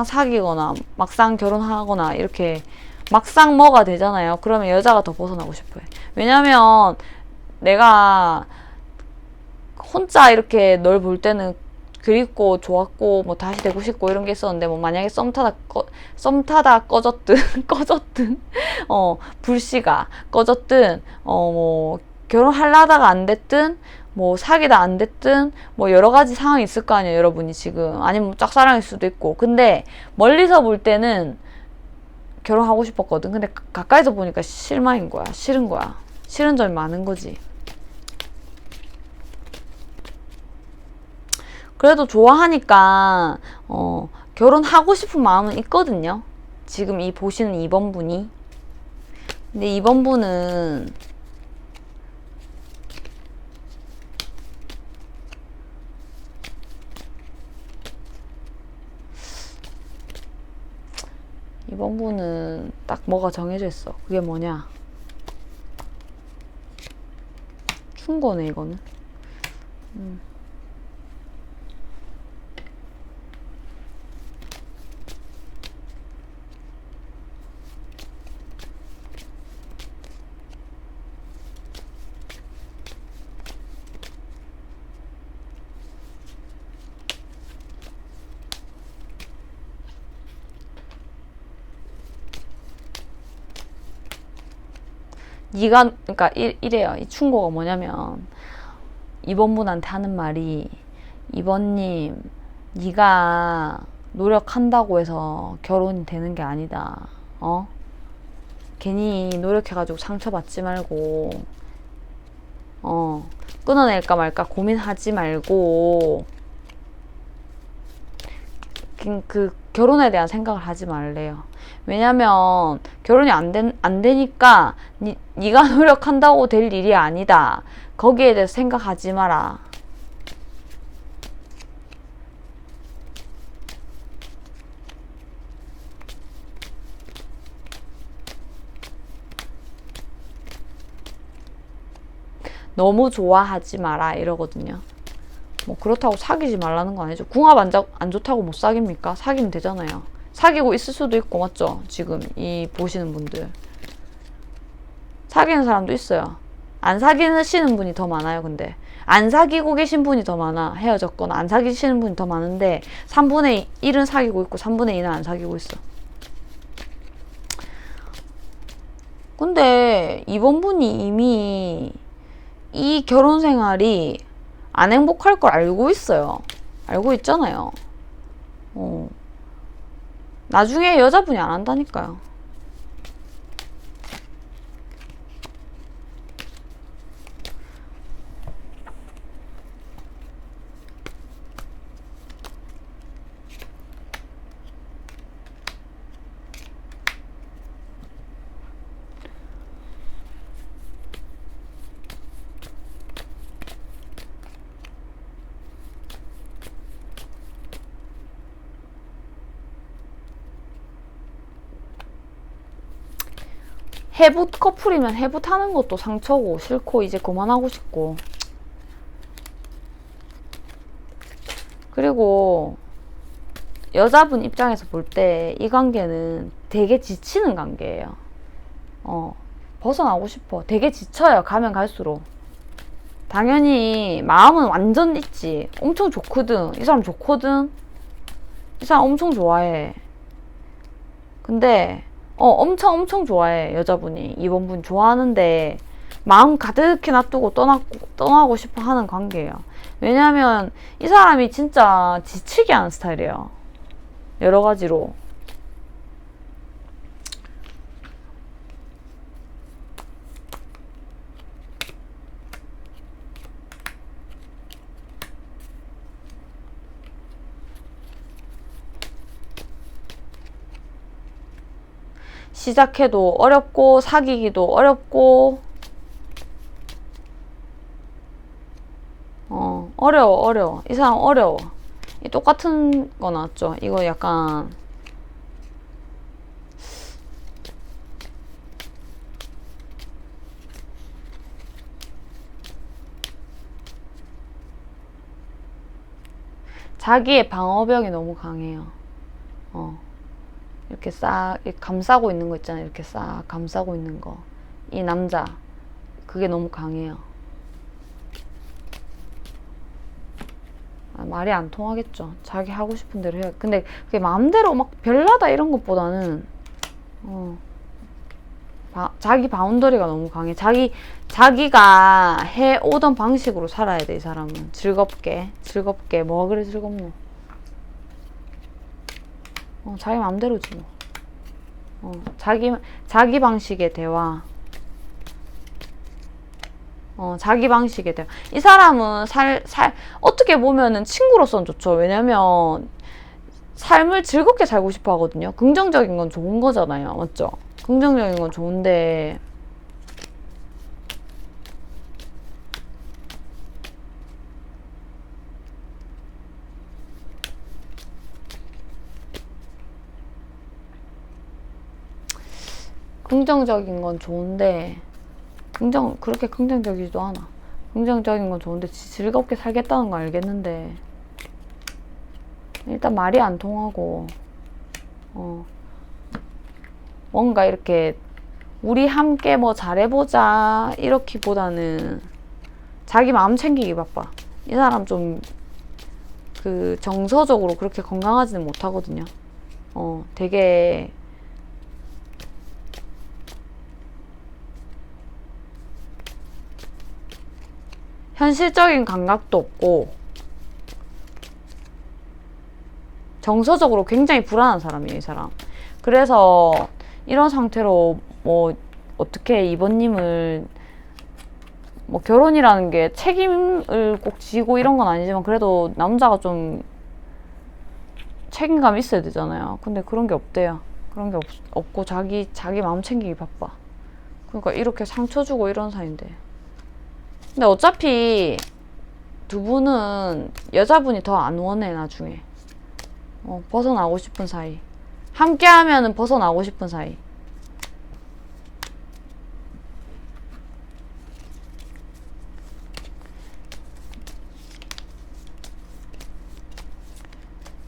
사귀거나 막상 결혼하거나 이렇게 막상 뭐가 되잖아요. 그러면 여자가 더 벗어나고 싶어해. 왜냐면 내가 혼자 이렇게 널 볼 때는 그립고 좋았고 뭐 다시 되고 싶고 이런 게 있었는데 뭐 만약에 썸 타다 꺼졌든 불씨가 꺼졌든 뭐 결혼하려다가 안 됐든 뭐 사귀다 안 됐든 뭐 여러 가지 상황이 있을 거 아니에요. 여러분이 지금 아니면 짝사랑일 수도 있고. 근데 멀리서 볼 때는 결혼하고 싶었거든. 근데 가까이서 보니까 실망인 거야. 싫은 거야. 싫은 점이 많은 거지. 그래도 좋아하니까 결혼하고 싶은 마음은 있거든요. 지금 보시는 2번 분이. 근데 2번 분은 딱 뭐가 정해져 있어. 그게 뭐냐? 충고네 이거는. 그러니까 이래요. 이 충고가 뭐냐면 2번 분한테 하는 말이 2번님 네가 노력한다고 해서 결혼이 되는 게 아니다. 괜히 노력해가지고 상처받지 말고 끊어낼까 말까 고민하지 말고 그 결혼에 대한 생각을 하지 말래요. 왜냐면 결혼이 안 되니까 네가 노력한다고 될 일이 아니다. 거기에 대해서 생각하지 마라. 너무 좋아하지 마라 이러거든요. 뭐 그렇다고 사귀지 말라는 건 아니죠. 궁합 안 좋다고 못 사깁니까? 사귀면 되잖아요. 사귀고 있을 수도 있고, 맞죠? 지금 이 보시는 분들 사귀는 사람도 있어요. 안 사귀시는 분이 더 많아요. 근데 안 사귀고 계신 분이 더 많아. 헤어졌거나 안 사귀시는 분이 더 많은데 3분의 1은 사귀고 있고 3분의 2는 안 사귀고 있어. 근데 이번 분이 이미 이 결혼 생활이 안 행복할 걸 알고 있어요. 알고 있잖아요. 나중에 여자분이 안 한다니까요. 해부 커플이면 해부 타는 것도 상처고 싫고 이제 그만하고 싶고. 그리고 여자분 입장에서 볼 때 이 관계는 되게 지치는 관계예요. 벗어나고 싶어. 되게 지쳐요. 가면 갈수록. 당연히 마음은 완전 있지. 엄청 좋거든. 이 사람 좋거든. 이 사람 엄청 좋아해. 근데 엄청 좋아해. 여자분이 이번 분 좋아하는데 마음 가득히 놔두고 떠나고 싶어 하는 관계예요. 왜냐면 이 사람이 진짜 지치게 하는 스타일이에요. 여러 가지로. 시작해도 어렵고 사귀기도 어렵고 어려워. 이 사람 어려워. 이 똑같은 거 나왔죠. 이거 약간 자기의 방어벽이 너무 강해요. 이렇게 싹 감싸고 있는 거 있잖아요. 이렇게 싹 감싸고 있는 거. 이 남자 그게 너무 강해요. 말이 안 통하겠죠. 자기 하고 싶은 대로 해요. 근데 그게 마음대로 막 별나다 이런 것보다는 자기 바운더리가 너무 강해. 자기가 해오던 방식으로 살아야 돼. 이 사람은 즐겁게 뭐가 그래 즐겁노. 자기 마음대로지 뭐. 자기 방식의 대화. 자기 방식에 대한. 이 사람은 어떻게 보면은 친구로서는 좋죠. 왜냐면 삶을 즐겁게 살고 싶어 하거든요. 긍정적인 건 좋은 거잖아요. 맞죠? 긍정적인 건 좋은데 그렇게 긍정적이지도 않아. 긍정적인 건 좋은데 즐겁게 살겠다는 거 알겠는데 일단 말이 안 통하고 뭔가 이렇게 우리 함께 뭐 잘해보자 이렇기보다는 자기 마음 챙기기 바빠. 이 사람 좀 그 정서적으로 그렇게 건강하지는 못하거든요. 되게 현실적인 감각도 없고 정서적으로 굉장히 불안한 사람이에요, 이 사람. 그래서 이런 상태로 뭐 어떻게 이번님을 뭐 결혼이라는 게 책임을 꼭 지고 이런 건 아니지만 그래도 남자가 좀 책임감이 있어야 되잖아요. 근데 그런 게 없대요. 그런 게 없고 자기 마음 챙기기 바빠. 그러니까 이렇게 상처 주고 이런 사이인데. 근데 어차피 두 분은 여자분이 더 안 원해 나중에. 벗어나고 싶은 사이. 함께 하면은 벗어나고 싶은 사이.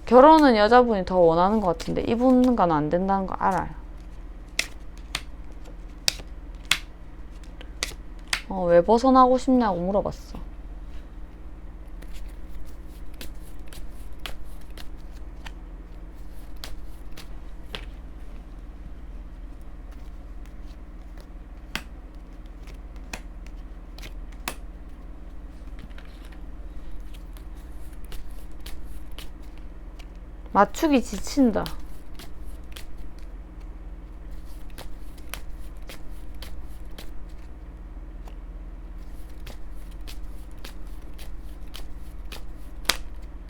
결혼은 여자분이 더 원하는 것 같은데 이분과는 안 된다는 거 알아요. 왜 벗어나고 싶냐고 물어봤어. 맞추기 지친다.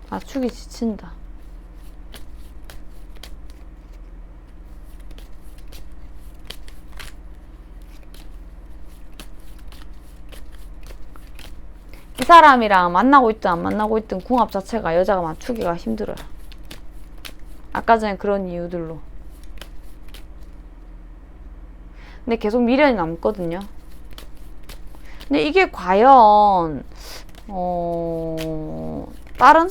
맞추기 지친다. 이 사람이랑 만나고 있든 안 만나고 있든 궁합 자체가 여자가 맞추기가 힘들어요. 아까 전에 그런 이유들로. 근데 계속 미련이 남거든요. 근데 이게 과연 다른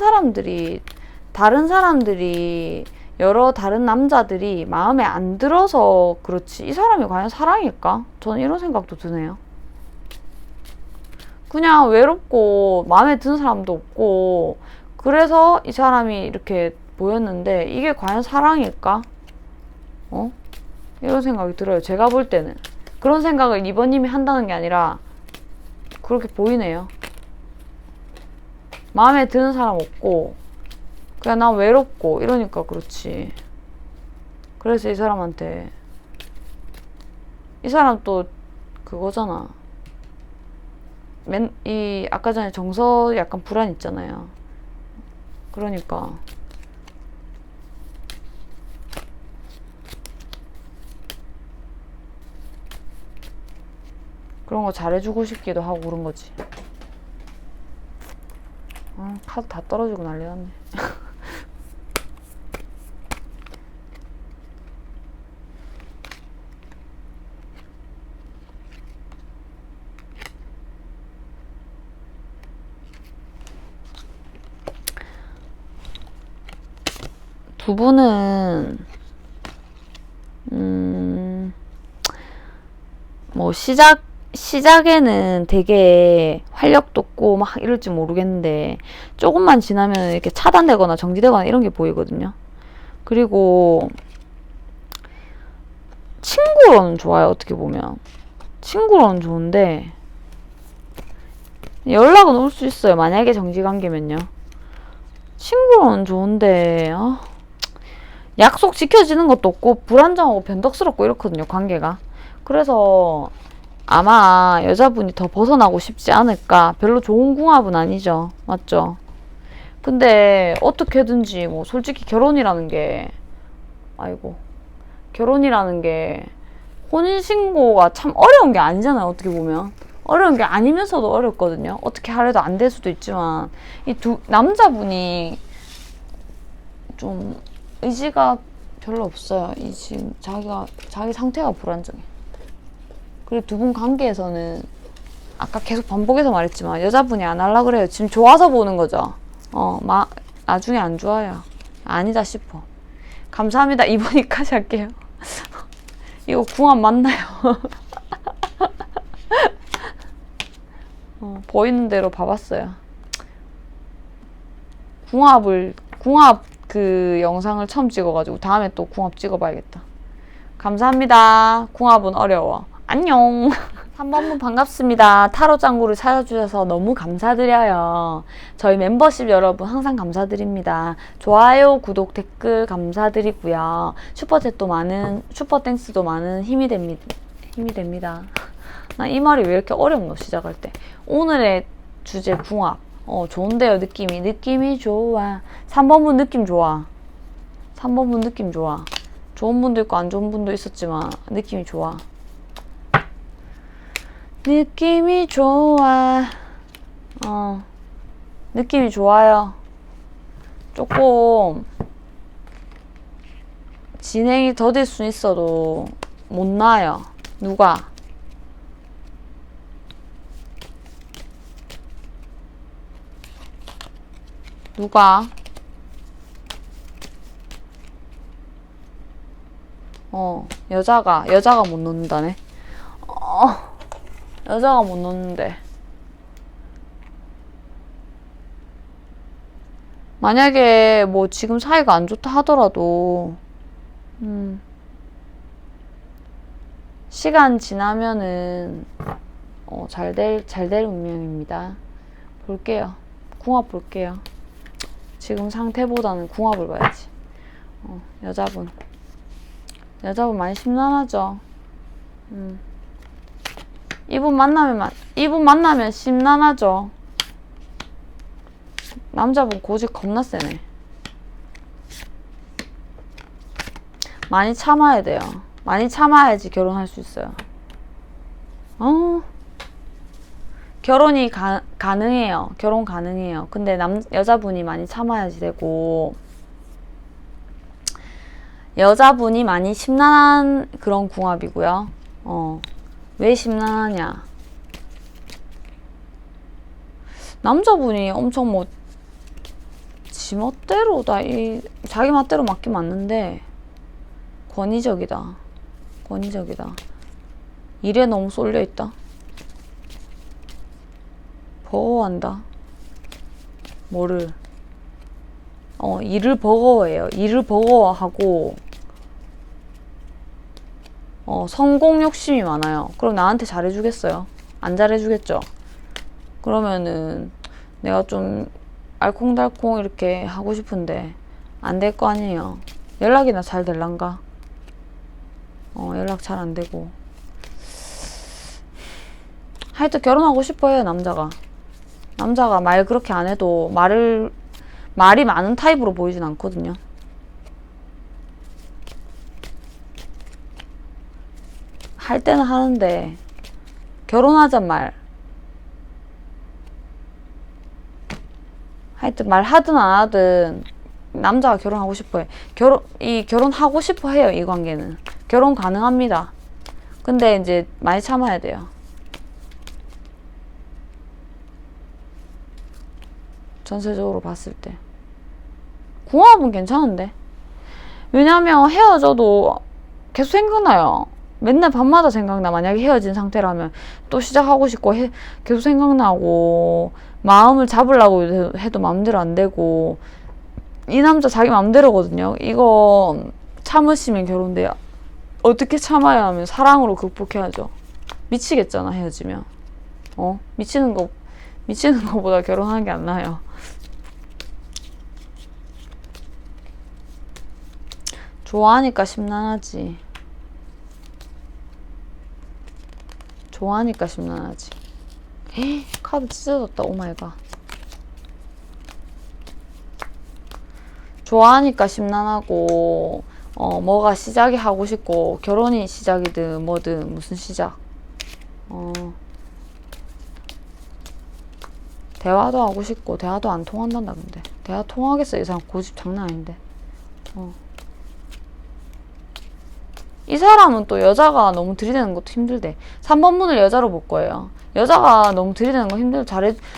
사람들이 여러 다른 남자들이 마음에 안 들어서 그렇지 이 사람이 과연 사랑일까? 저는 이런 생각도 드네요. 그냥 외롭고 마음에 드는 사람도 없고 그래서 이 사람이 이렇게 보였는데 이게 과연 사랑일까? 이런 생각이 들어요. 제가 볼 때는. 그런 생각을 2번님이 한다는 게 아니라 그렇게 보이네요. 마음에 드는 사람 없고 그냥 난 외롭고 이러니까 그렇지. 그래서 이 사람한테 이 사람 또 그거잖아. 아까 전에 정서 약간 불안 있잖아요. 그러니까 그런 거 잘해주고 싶기도 하고 그런 거지. 카드 다 떨어지고 난리 났네. 두 분은 뭐 시작에는 되게 활력 돋고 막 이럴지 모르겠는데 조금만 지나면 이렇게 차단되거나 정지되거나 이런 게 보이거든요. 그리고 친구로는 좋아요. 어떻게 보면 친구로는 좋은데 연락은 올 수 있어요. 만약에 정지관계면요. 친구로는 좋은데 약속 지켜지는 것도 없고 불안정하고 변덕스럽고 이렇거든요. 관계가. 그래서 아마 여자분이 더 벗어나고 싶지 않을까. 별로 좋은 궁합은 아니죠. 맞죠? 근데 어떻게든지 뭐 솔직히 결혼이라는 게 혼인신고가 참 어려운 게 아니잖아요. 어떻게 보면 어려운 게 아니면서도 어렵거든요. 어떻게 하려도 안 될 수도 있지만 이 남자분이 좀 의지가 별로 없어요. 지금 자기 상태가 불안정해. 그리고 두 분 관계에서는 아까 계속 반복해서 말했지만 여자분이 안 하려고 그래요. 지금 좋아서 보는 거죠. 나중에 안 좋아요. 아니다 싶어. 감사합니다. 2번이까지 할게요. 이거 궁합 맞나요? 보이는 대로 봐봤어요. 궁합 그 영상을 처음 찍어가지고 다음에 또 궁합 찍어봐야겠다. 감사합니다. 궁합은 어려워. 안녕. 3번분 반갑습니다. 타로 짱구를 찾아주셔서 너무 감사드려요. 저희 멤버십 여러분 항상 감사드립니다. 좋아요, 구독, 댓글 감사드리고요. 슈퍼땡스도 많은 힘이 됩니다. 나 이 말이 왜 이렇게 어렵노 시작할 때. 오늘의 주제 궁합. 좋은데요. 느낌이 좋아. 3번분 느낌 좋아. 3번분 느낌 좋아. 좋은 분도 있고 안 좋은 분도 있었지만 느낌이 좋아. 느낌이 좋아. 느낌이 좋아요. 조금 진행이 더딜 수 있어도 못 나요. 누가? 여자가 못 놓는다네. 여자가 못 놓는데. 만약에 뭐 지금 사이가 안 좋다 하더라도, 시간 지나면은, 잘 될 운명입니다. 볼게요. 궁합 볼게요. 지금 상태보다는 궁합을 봐야지. 여자분 많이 심란하죠. 이분 만나면 심란하죠. 남자분 고집 겁나 세네. 많이 참아야 돼요. 많이 참아야지 결혼할 수 있어요. 결혼이 가능해요. 결혼 가능해요. 근데 여자분이 많이 참아야지 되고, 여자분이 많이 심란한 그런 궁합이고요. 왜 심란하냐? 남자분이 엄청 뭐 지멋대로 자기 멋대로 맞긴 맞는데 권위적이다. 일에 너무 쏠려있다. 버거워한다. 뭐를? 일을 버거워해요. 일을 버거워하고, 성공 욕심이 많아요. 그럼 나한테 잘해주겠어요? 안 잘해주겠죠? 그러면은 내가 좀 알콩달콩 이렇게 하고 싶은데 안 될 거 아니에요. 연락이나 잘 될란가? 연락 잘 안 되고. 하여튼 결혼하고 싶어 해요, 남자가 말 그렇게 안 해도 말이 많은 타입으로 보이진 않거든요. 할 때는 하는데 결혼하잔 말. 하여튼 말하든 안 하든 남자가 결혼하고 싶어 해. 결혼하고 싶어 해요, 이 관계는. 결혼 가능합니다. 근데 이제 많이 참아야 돼요. 전체적으로 봤을 때. 궁합은 괜찮은데. 왜냐면 헤어져도 계속 생각나요. 맨날 밤마다 생각나. 만약에 헤어진 상태라면 또 시작하고 싶고 계속 생각나고, 마음을 잡으려고 해도 마음대로 안 되고. 이 남자 자기 마음대로거든요. 이거 참으시면 결혼돼요. 어떻게 참아야 하면 사랑으로 극복해야죠. 미치겠잖아, 헤어지면. 미치는 거보다 결혼하는 게 안 나아요. 좋아하니까 심란하지. 카드 찢어졌다. 오마이갓. 좋아하니까 심란하고, 뭐가 시작이 하고 싶고, 결혼이 시작이든 뭐든 무슨 시작. 대화도 하고 싶고. 대화도 안 통한단다. 근데 대화 통하겠어? 이 사람 고집 장난 아닌데. 이 사람은 또 여자가 너무 들이대는 것도 힘들대. 3번 문을 여자로 볼 거예요. 여자가 너무 들이대는 거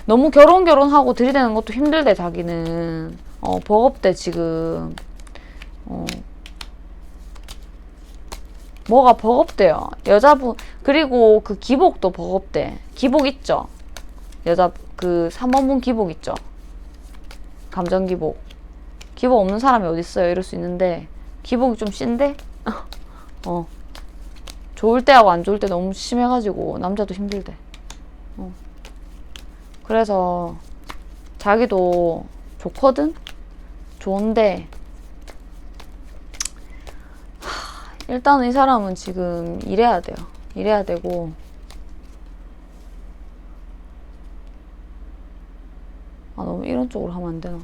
너무 결혼하고 들이대는 것도 힘들대, 자기는. 버겁대, 지금. 뭐가 버겁대요. 여자분, 그리고 그 기복도 버겁대. 기복 있죠? 3번 문 기복 있죠? 감정 기복. 기복 없는 사람이 어딨어요? 이럴 수 있는데, 기복이 좀 센데? 좋을 때하고 안 좋을 때 너무 심해가지고 남자도 힘들대. 그래서 자기도 좋거든? 좋은데 일단은 이 사람은 지금 일해야 돼요. 일해야 되고, 너무 이런 쪽으로 하면 안 되나?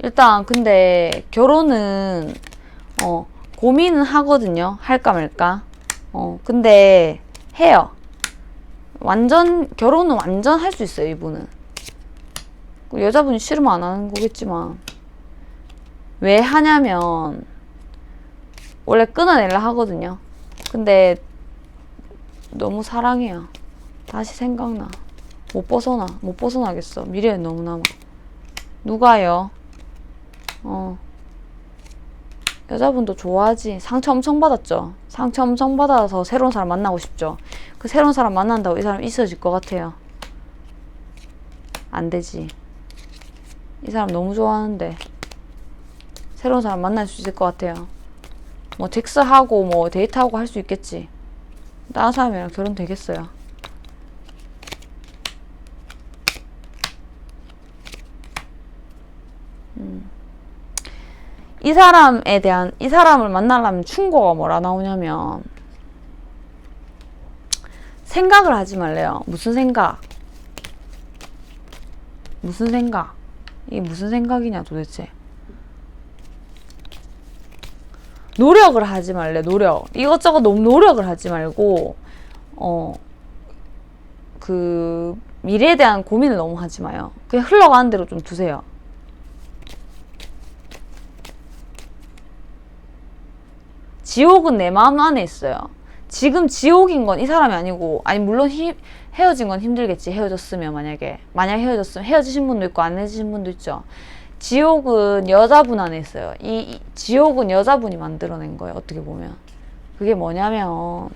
일단 근데 결혼은 고민은 하거든요. 할까 말까. 근데 해요. 결혼은 완전 할 수 있어요, 이분은. 여자분이 싫으면 안 하는 거겠지만. 왜 하냐면, 원래 끊어내려 하거든요. 근데 너무 사랑해요. 다시 생각나. 못 벗어나겠어. 미래에 너무 남아. 누가요? 여자분도 좋아하지. 상처 엄청 받았죠. 상처 엄청 받아서 새로운 사람 만나고 싶죠. 그 새로운 사람 만난다고 이 사람 있어질 것 같아요? 안 되지. 이 사람 너무 좋아하는데 새로운 사람 만날 수 있을 것 같아요. 뭐 섹스하고 뭐 데이트하고 할 수 있겠지. 다른 사람이랑 결혼 되겠어요. 이 사람에 대한, 이 사람을 만나려면 충고가 뭐라 나오냐면, 생각을 하지 말래요. 무슨 생각? 무슨 생각? 이게 무슨 생각이냐 도대체. 노력을 하지 말래. 노력. 이것저것 너무 노력을 하지 말고 그 미래에 대한 고민을 너무 하지 마요. 그냥 흘러가는 대로 좀 두세요. 지옥은 내 마음 안에 있어요. 지금 지옥인 건 이 사람이 아니고, 아니 물론 헤어진 건 힘들겠지. 헤어졌으면 만약 헤어졌으면 헤어지신 분도 있고 안 헤어지신 분도 있죠. 지옥은 여자분 안에 있어요. 이 지옥은 여자분이 만들어낸 거예요. 어떻게 보면. 그게 뭐냐면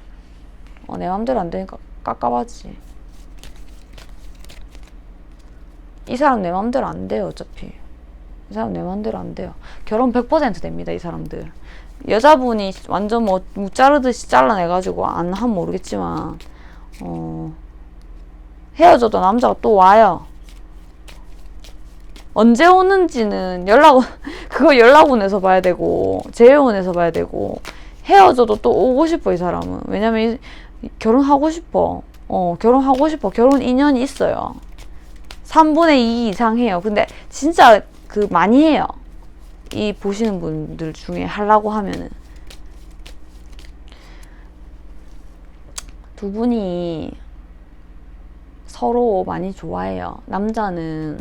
내 맘대로 안 되니까 깝깝하지. 이 사람 내 맘대로 안 돼요. 어차피 이 사람 내 맘대로 안 돼요. 결혼 100% 됩니다. 이 사람들. 여자분이 완전 뭐 자르듯이 잘라내가지고 안 하면 모르겠지만 헤어져도 남자가 또 와요. 언제 오는지는 그거 연락원에서 봐야 되고, 재회원에서 봐야 되고, 헤어져도 또 오고 싶어, 이 사람은. 왜냐면, 결혼하고 싶어. 결혼하고 싶어. 결혼 인연이 있어요. 3분의 2 이상 해요. 근데 진짜 많이 해요. 이 보시는 분들 중에 하려고 하면은. 두 분이 서로 많이 좋아해요. 남자는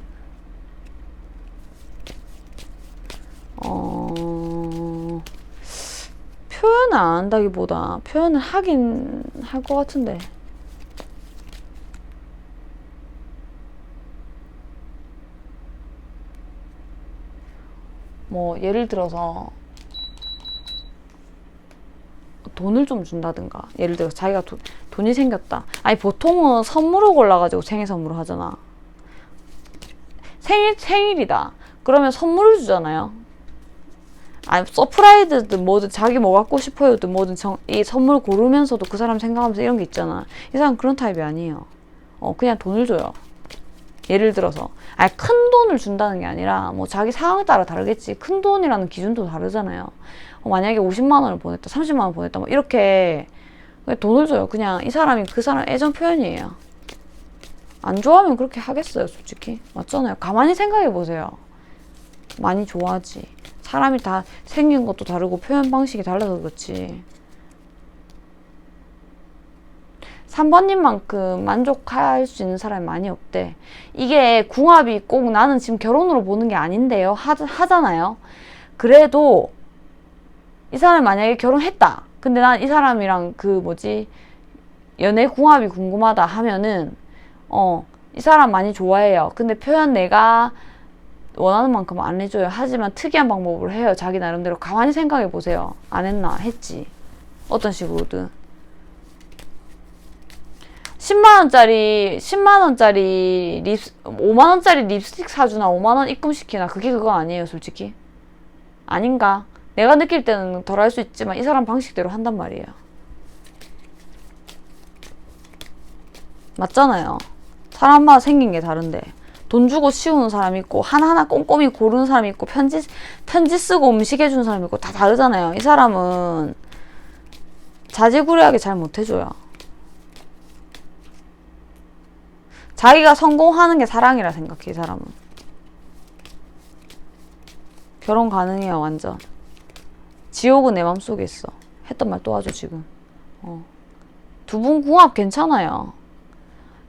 표현을 안 한다기보다 표현을 하긴 할 것 같은데. 뭐 예를 들어서 돈을 좀 준다든가, 예를 들어서 자기가 돈이 생겼다. 아니 보통은 선물을 골라가지고 생일 선물을 하잖아. 생일이다. 그러면 선물을 주잖아요. 아니 서프라이즈든 뭐든 자기 뭐 갖고 싶어요든 뭐든 이 선물 고르면서도 그 사람 생각하면서 이런 게 있잖아. 이 사람 그런 타입이 아니에요. 그냥 돈을 줘요. 예를 들어서 큰 돈을 준다는 게 아니라 뭐 자기 상황에 따라 다르겠지. 큰 돈이라는 기준도 다르잖아요. 만약에 50만 원을 보냈다, 30만 원 보냈다, 뭐 이렇게 돈을 줘요. 그냥 이 사람이 그 사람 애정 표현이에요. 안 좋아하면 그렇게 하겠어요, 솔직히. 맞잖아요. 가만히 생각해 보세요. 많이 좋아하지. 사람이 다 생긴 것도 다르고 표현 방식이 달라서 그렇지. 3번님만큼 만족할 수 있는 사람이 많이 없대. 이게 궁합이 꼭 나는 지금 결혼으로 보는 게 아닌데요. 하잖아요. 그래도 이 사람이 만약에 결혼했다. 근데 난 이 사람이랑 연애 궁합이 궁금하다 하면은 이 사람 많이 좋아해요. 근데 표현 내가 원하는 만큼 안 해줘요. 하지만 특이한 방법으로 해요. 자기 나름대로. 가만히 생각해 보세요. 안 했나? 했지. 어떤 식으로든. 10만원짜리 5만원짜리 립스틱 사주나 5만원 입금시키나 그게 그거 아니에요, 솔직히. 아닌가? 내가 느낄 때는 덜 할 수 있지만 이 사람 방식대로 한단 말이에요. 맞잖아요. 사람마다 생긴 게 다른데. 돈 주고 씌우는 사람 있고 하나하나 꼼꼼히 고르는 사람 있고 편지 쓰고 음식 해주는 사람 있고 다 다르잖아요. 이 사람은 자지구레하게 잘 못해줘요. 자기가 성공하는 게 사랑이라 생각해. 이 사람은 결혼 가능해요. 완전. 지옥은 내 맘속에 있어. 했던 말 또 하죠 지금. 두 분 궁합 괜찮아요.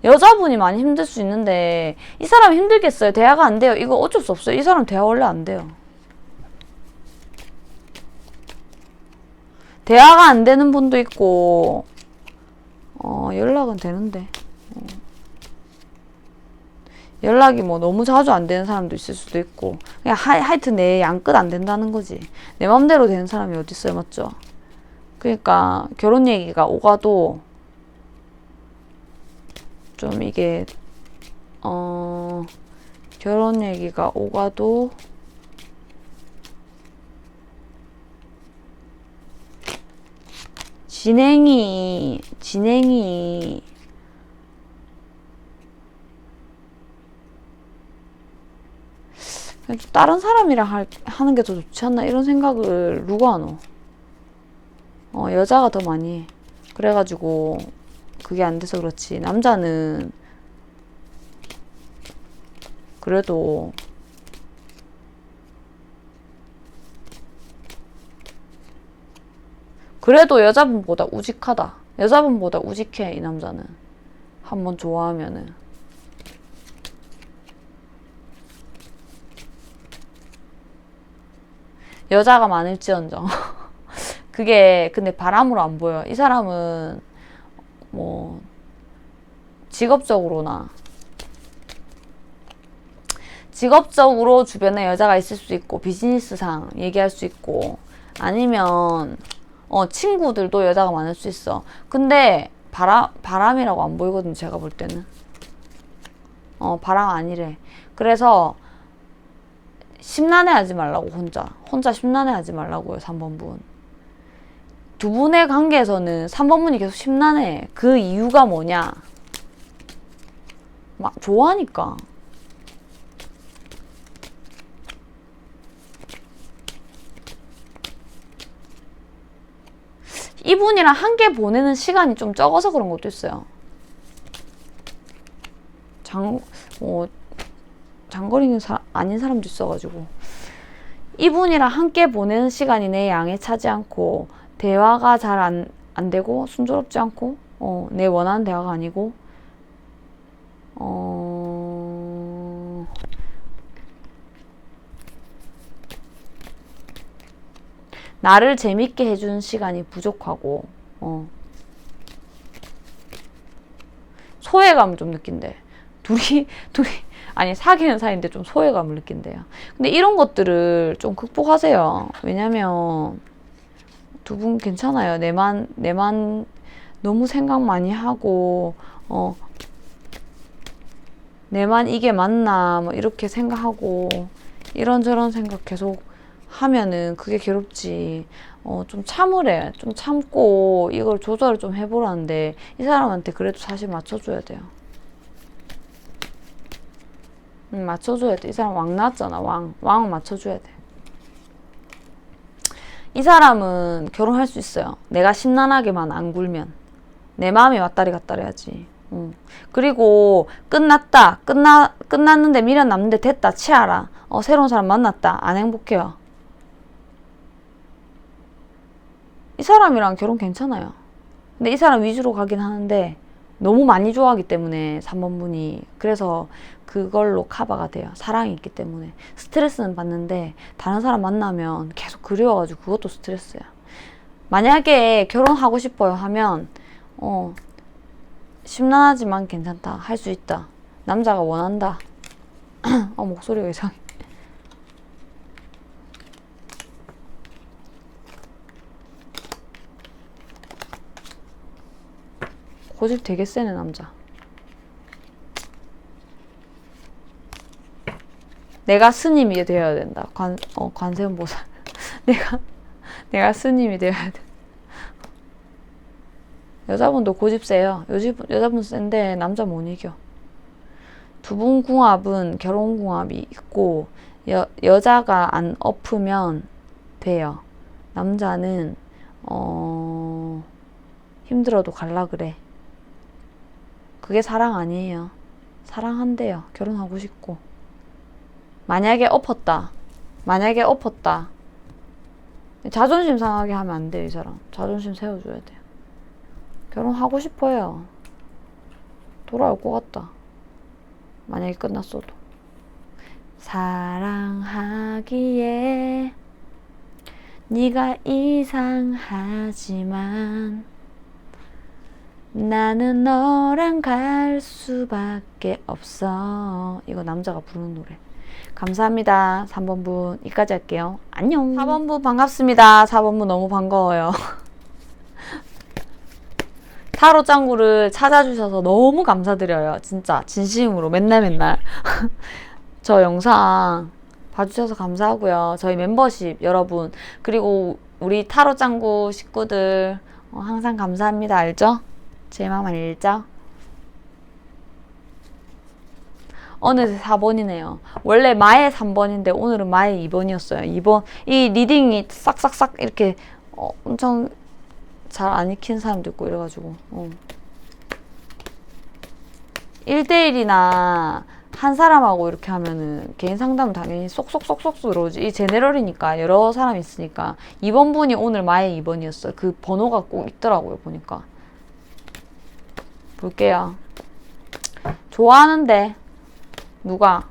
여자분이 많이 힘들 수 있는데 이 사람 힘들겠어요. 대화가 안 돼요. 이거 어쩔 수 없어요. 이 사람 대화 원래 안 돼요. 대화가 안 되는 분도 있고 연락은 되는데 연락이 뭐 너무 자주 안 되는 사람도 있을 수도 있고, 그냥 하여튼 내 양끝 안 된다는 거지. 내 맘대로 되는 사람이 어딨어요, 맞죠? 그러니까 결혼 얘기가 오가도 좀 이게 결혼 얘기가 오가도 진행이 다른 사람이랑 하는 게 더 좋지 않나 이런 생각을 누가 하노? 여자가 더 많이 해. 그래가지고 그게 안 돼서 그렇지. 남자는 그래도 여자분보다 우직하다. 여자분보다 우직해, 이 남자는. 한번 좋아하면은. 여자가 많을지언정. 그게 근데 바람으로 안 보여. 이 사람은 뭐 직업적으로 주변에 여자가 있을 수 있고, 비즈니스상 얘기할 수 있고, 아니면 친구들도 여자가 많을 수 있어. 근데 바람이라고 안 보이거든, 제가 볼 때는. 바람 아니래. 그래서 심란해하지 말라고. 혼자 심란해하지 말라고요. 3번분. 두 분의 관계에서는 3번분이 계속 심란해. 그 이유가 뭐냐? 막 좋아하니까. 이분이랑 함께 보내는 시간이 좀 적어서 그런 것도 있어요. 장거리는 아닌 사람도 있어가지고. 이분이랑 함께 보내는 시간이 내 양에 차지 않고, 대화가 잘 안 되고, 순조롭지 않고, 내 원하는 대화가 아니고, 나를 재밌게 해주는 시간이 부족하고, 소외감을 좀 느낀대. 둘이 아니 사귀는 사이인데 좀 소외감을 느낀대요. 근데 이런 것들을 좀 극복하세요. 왜냐면 두 분 괜찮아요. 내만 너무 생각 많이 하고, 내만 이게 맞나 뭐 이렇게 생각하고, 이런저런 생각 계속 하면은 그게 괴롭지. 좀 참으래. 좀 참고 이걸 조절을 좀 해보라는데, 이 사람한테 그래도 사실 맞춰줘야 돼요. 맞춰줘야 돼. 이 사람 왕 나왔잖아. 왕 맞춰줘야 돼. 이 사람은 결혼할 수 있어요. 내가 심란하게만 안 굴면. 내 마음이 왔다리 갔다리 하지. 그리고 끝났는데 미련 남는데 됐다 치아라. 새로운 사람 만났다. 안 행복해요. 이 사람이랑 결혼 괜찮아요. 근데 이 사람 위주로 가긴 하는데 너무 많이 좋아하기 때문에 3번분이. 그래서 그걸로 커버가 돼요. 사랑이 있기 때문에. 스트레스는 받는데 다른 사람 만나면 계속 그리워가지고 그것도 스트레스야. 만약에 결혼하고 싶어요 하면 심란하지만 괜찮다. 할 수 있다. 남자가 원한다. 목소리가 이상해. 고집 되게 세네, 남자. 내가 스님이 되어야 된다. 관세음보살. 내가 스님이 되어야 돼. 여자분도 고집 세요. 여자분 센데 남자 못 이겨. 두 분 궁합은 결혼 궁합이 있고, 여자가 안 엎으면 돼요. 남자는 힘들어도 갈라 그래. 그게 사랑 아니에요. 사랑한대요. 결혼하고 싶고. 만약에 엎었다. 자존심 상하게 하면 안 돼요, 이 사람. 자존심 세워줘야 돼요. 결혼하고 싶어요. 돌아올 것 같다. 만약에 끝났어도. 사랑하기에 네가 이상하지만 나는 너랑 갈 수밖에 없어. 이거 남자가 부르는 노래. 감사합니다. 3번분 여기까지 할게요. 안녕. 4번분 반갑습니다. 4번분 너무 반가워요. 타로 짱구를 찾아주셔서 너무 감사드려요. 진짜 진심으로 맨날 저 영상 봐주셔서 감사하고요. 저희 멤버십 여러분 그리고 우리 타로 짱구 식구들 항상 감사합니다. 알죠? 제 맘 알죠? 어느새 4번이네요. 원래 마의 3번인데 오늘은 마의 2번이었어요. 2번 이 리딩이 싹싹싹 이렇게 엄청 잘 안 익힌 사람도 있고 이래가지고 1대1이나 한 사람하고 이렇게 하면은 개인 상담은 당연히 쏙쏙쏙쏙 들어오지. 이 제네럴이니까 여러 사람이 있으니까 2번 분이 오늘 마의 2번이었어요. 그 번호가 꼭 있더라고요. 보니까 볼게요. 좋아하는데 누가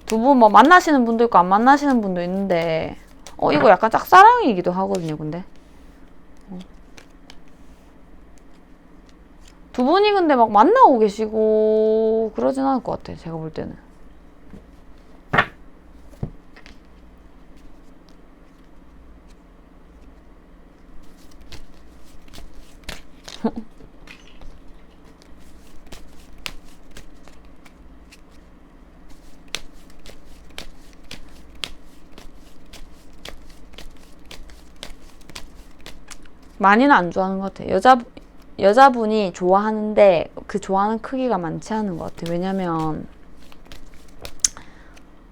두 분 뭐 만나시는 분도 있고 안 만나시는 분도 있는데 이거 약간 짝사랑이기도 하거든요. 근데 두 분이 근데 막 만나고 계시고 그러진 않을 것 같아. 제가 볼 때는. 많이는 안 좋아하는 것 같아. 여자분이 좋아하는데 그 좋아하는 크기가 많지 않은 것 같아. 왜냐면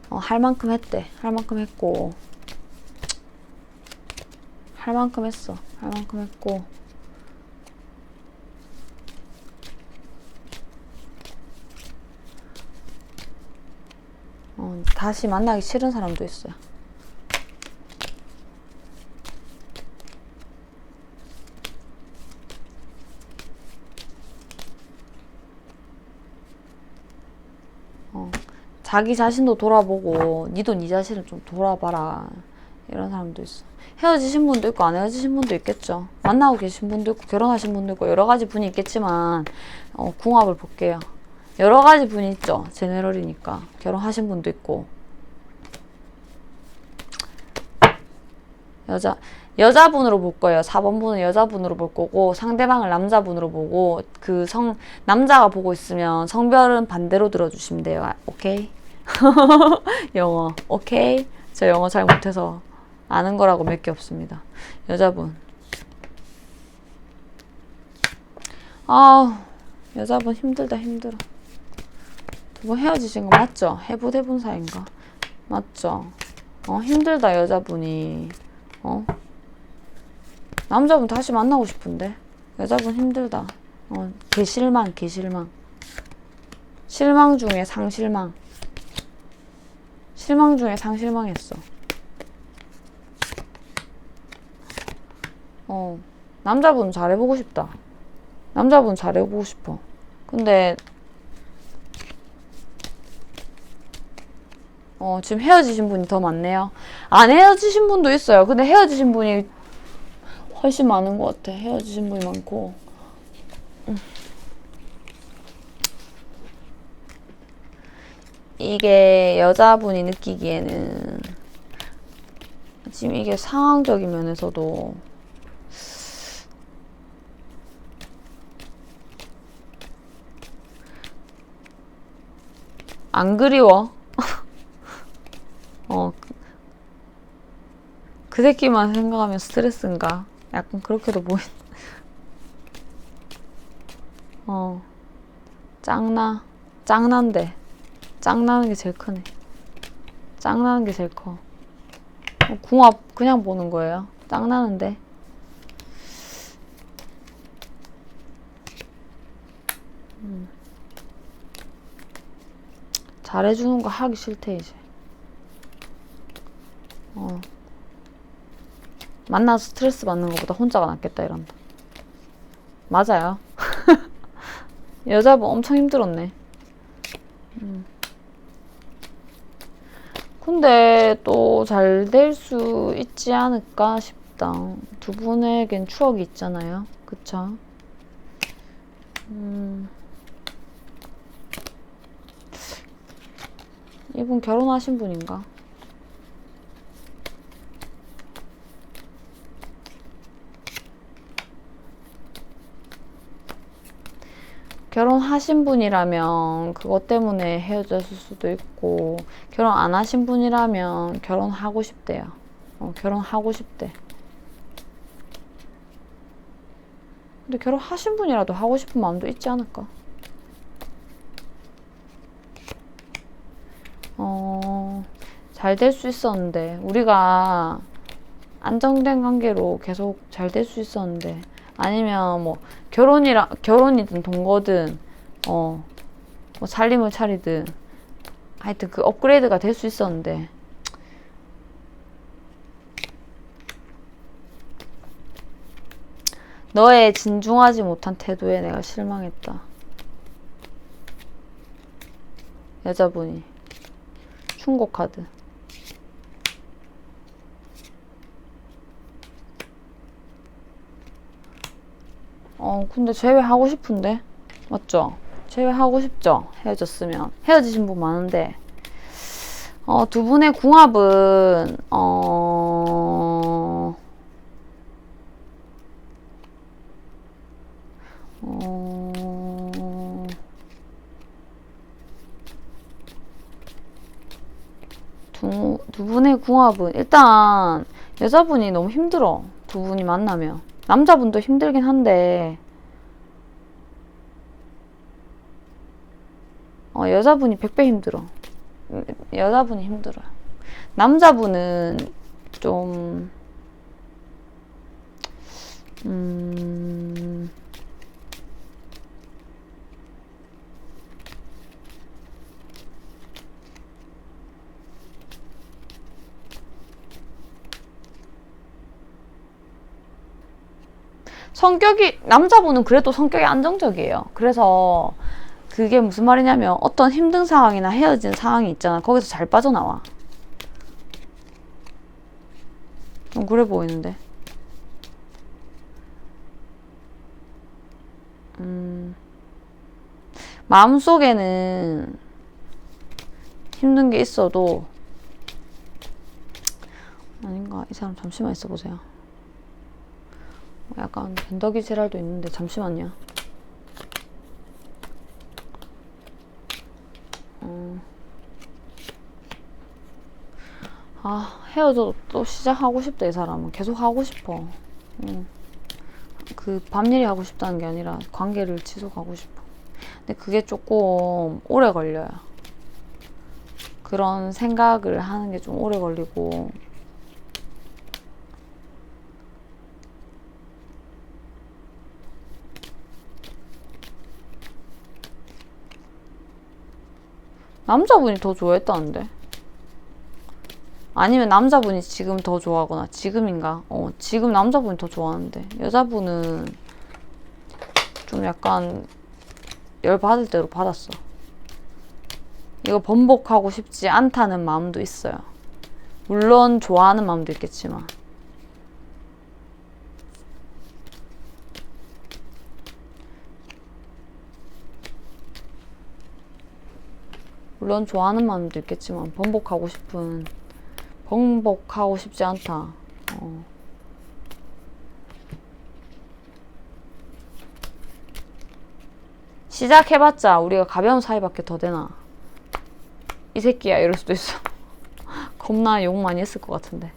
할 만큼 했대. 할 만큼 했고 할 만큼 했어. 할 만큼 했고 다시 만나기 싫은 사람도 있어요. 자기 자신도 돌아보고 니도 니 자신을 좀 돌아봐라. 이런 사람도 있어. 헤어지신 분도 있고 안 헤어지신 분도 있겠죠. 만나고 계신 분도 있고 결혼하신 분도 있고 여러 가지 분이 있겠지만 궁합을 볼게요. 여러 가지 분이 있죠. 제네럴이니까. 결혼하신 분도 있고 여자분으로 볼 거예요. 4번분은 여자분으로 볼 거고 상대방을 남자분으로 보고 남자가 보고 있으면 성별은 반대로 들어주시면 돼요. 오케이? 영어 오케이? 저 영어 잘 못해서 아는 거라고 몇 개 없습니다. 여자분 여자분 힘들다. 힘들어. 두 번 헤어지신 거 맞죠? 해본 사이인가? 맞죠? 힘들다. 여자분이 남자분 다시 만나고 싶은데 여자분 힘들다. 개실망. 실망 중에 상실망. 실망 중에 상실망했어. 남자분 잘해보고 싶다. 남자분 잘해보고 싶어. 근데 지금 헤어지신 분이 더 많네요. 안 헤어지신 분도 있어요. 근데 헤어지신 분이 훨씬 많은 것 같아. 헤어지신 분이 많고. 이게 여자분이 느끼기에는 지금 이게 상황적인 면에서도 안 그리워. 그 새끼만 생각하면 스트레스인가? 약간 그렇게도 보인. 짱난데. 짱나는 게 제일 크네. 짱나는 게 제일 커. 궁합 그냥 보는 거예요. 짱나는데. 잘해주는 거 하기 싫대 이제. 만나서 스트레스 받는 것보다 혼자가 낫겠다 이런다. 맞아요. 여자분 엄청 힘들었네. 근데 또 잘 될 수 있지 않을까 있다. 두 분에겐 추억이 있잖아요. 그쵸? 이분 결혼하신 분인가? 결혼하신 분이라면 그것 때문에 헤어졌을 수도 있고, 결혼 안 하신 분이라면 결혼하고 싶대요. 결혼하고 싶대. 근데 결혼하신 분이라도 하고 싶은 마음도 있지 않을까? 잘 될 수 있었는데, 우리가 안정된 관계로 계속 잘 될 수 있었는데, 아니면 뭐 결혼이든 동거든 뭐 살림을 차리든 하여튼 그 업그레이드가 될 수 있었는데, 너의 진중하지 못한 태도에 내가 실망했다. 여자분이 충고 카드. 근데 제외하고 싶은데? 맞죠? 제외하고 싶죠? 헤어졌으면. 헤어지신 분 많은데. 두 분의 궁합은, 두 분의 궁합은, 일단, 여자분이 너무 힘들어. 두 분이 만나면. 남자분도 힘들긴 한데, 여자분이 100배 힘들어. 여자분이 힘들어요. 남자분은 좀, 남자분은 그래도 성격이 안정적이에요. 그래서 그게 무슨 말이냐면 어떤 힘든 상황이나 헤어진 상황이 있잖아. 거기서 잘 빠져나와. 좀 그래 보이는데. 마음속에는 힘든 게 있어도, 아닌가? 이 사람 잠시만 있어 보세요. 약간 변덕이 지랄도 있는데 잠시만요. 헤어져 또 시작하고 싶다. 이 사람은 계속 하고 싶어. 그 밤일이 하고 싶다는 게 아니라 관계를 지속하고 싶어. 근데 그게 조금 오래 걸려요. 그런 생각을 하는 게 좀 오래 걸리고, 남자분이 더 좋아했다는데? 아니면 남자분이 지금 더 좋아하거나, 지금인가? 지금 남자분이 더 좋아하는데, 여자분은 좀 약간 열 받을 대로 받았어. 이거 번복하고 싶지 않다는 마음도 있어요. 물론 좋아하는 마음도 있겠지만. 물론 좋아하는 마음도 있겠지만 번복하고 싶지 않다. 시작해봤자 우리가 가벼운 사이밖에 더 되나. 이 새끼야 이럴 수도 있어. 겁나 욕 많이 했을 것 같은데.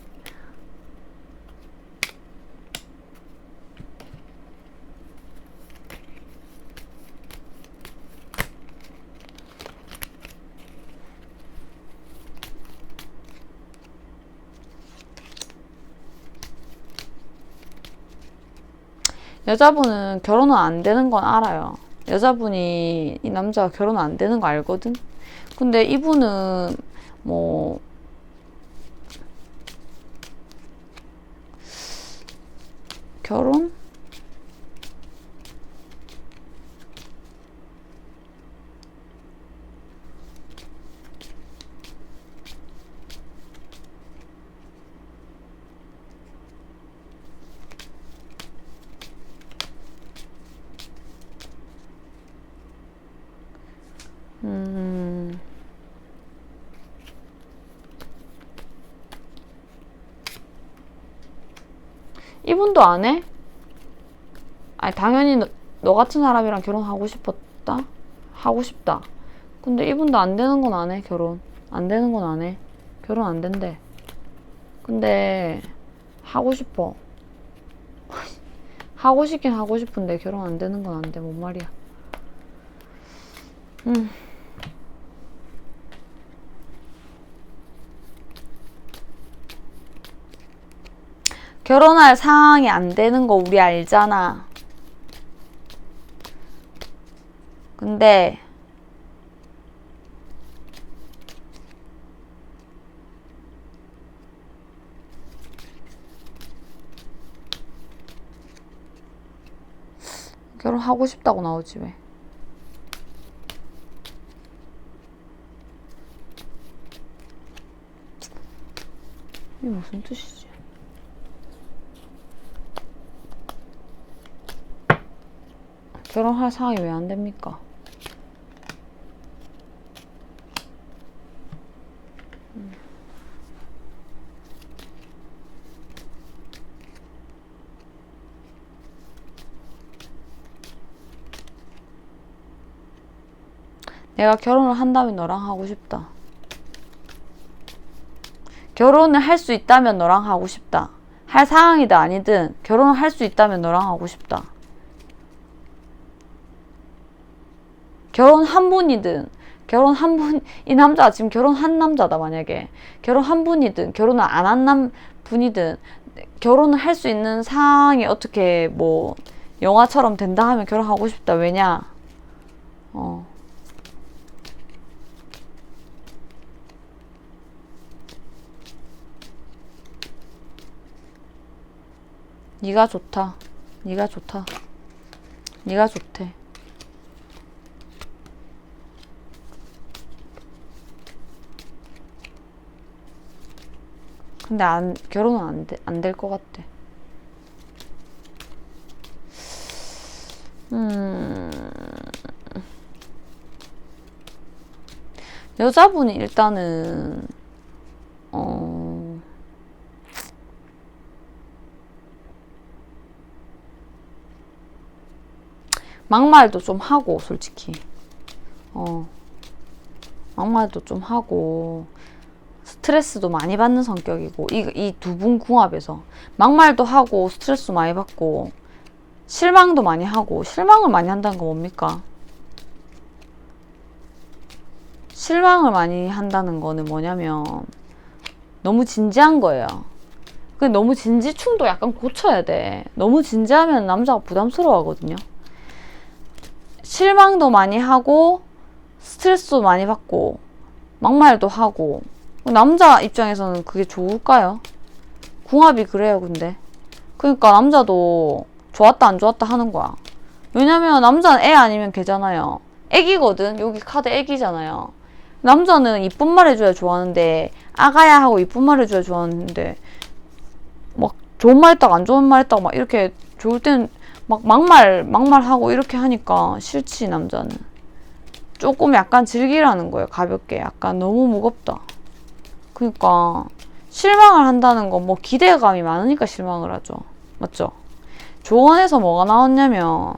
여자분은 결혼은 안 되는 건 알아요. 여자분이 이 남자가 결혼 안 되는 거 알거든? 근데 이분은 뭐 결혼? 이분도 안 해? 아니 당연히 너 같은 사람이랑 결혼하고 싶었다? 하고 싶다. 근데 이분도 안 되는 건 안 해, 결혼. 안 되는 건 안 해. 결혼 안 된대. 근데 하고 싶어. 하고 싶긴 하고 싶은데 결혼 안 되는 건 안 돼. 뭔 말이야. 결혼할 상황이 안 되는 거 우리 알잖아. 근데 결혼하고 싶다고 나오지 왜? 이게 무슨 뜻이지? 결혼할 상황이 왜 안 됩니까? 내가 결혼을 한다면 너랑 하고 싶다. 결혼을 할 수 있다면 너랑 하고 싶다. 할 상황이든 아니든 결혼을 할 수 있다면 너랑 하고 싶다. 결혼 한 분이든 결혼 한 분, 이 남자가 지금 결혼한 남자다 만약에 결혼 한 분이든 결혼을 안 한 분이든 결혼을 할 수 있는 상황이 어떻게 뭐 영화처럼 된다 하면 결혼하고 싶다. 왜냐? 네가 좋다. 네가 좋다. 네가 좋대. 근데 결혼은 안 될 것 같아. 여자분이 일단은 막말도 좀 하고 솔직히 막말도 좀 하고 스트레스도 많이 받는 성격이고 이 두 분 궁합에서 막말도 하고 스트레스 많이 받고 실망도 많이 하고 실망을 많이 한다는 건 뭡니까? 실망을 많이 한다는 거는 뭐냐면 너무 진지한 거예요. 그 너무 진지충도 약간 고쳐야 돼. 너무 진지하면 남자가 부담스러워 하거든요. 실망도 많이 하고 스트레스도 많이 받고 막말도 하고 남자 입장에서는 그게 좋을까요? 궁합이 그래요. 근데 그러니까 남자도 좋았다 안 좋았다 하는 거야. 왜냐면 남자는 애 아니면 걔잖아요. 애기거든. 여기 카드 애기잖아요. 남자는 이쁜 말 해줘야 좋아하는데 아가야 하고 이쁜 말 해줘야 좋아하는데 막 좋은 말 했다가 안 좋은 말 했다가 막 이렇게 좋을 땐 막 막말하고 이렇게 하니까 싫지. 남자는 조금 약간 즐기라는 거예요. 가볍게. 약간 너무 무겁다. 그러니까 실망을 한다는 건 뭐 기대감이 많으니까 실망을 하죠. 맞죠? 조언에서 뭐가 나왔냐면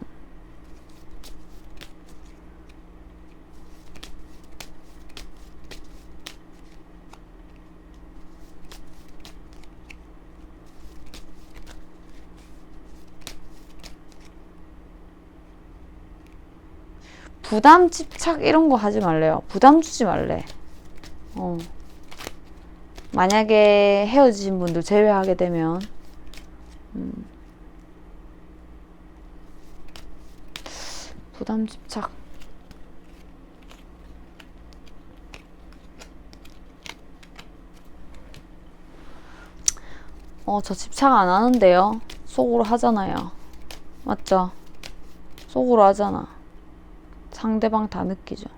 부담 집착 이런 거 하지 말래요. 부담 주지 말래. 만약에 헤어지신 분들 제외하게 되면 부담 집착 저 집착 안 하는데요. 속으로 하잖아요. 맞죠? 속으로 하잖아. 상대방 다 느끼죠.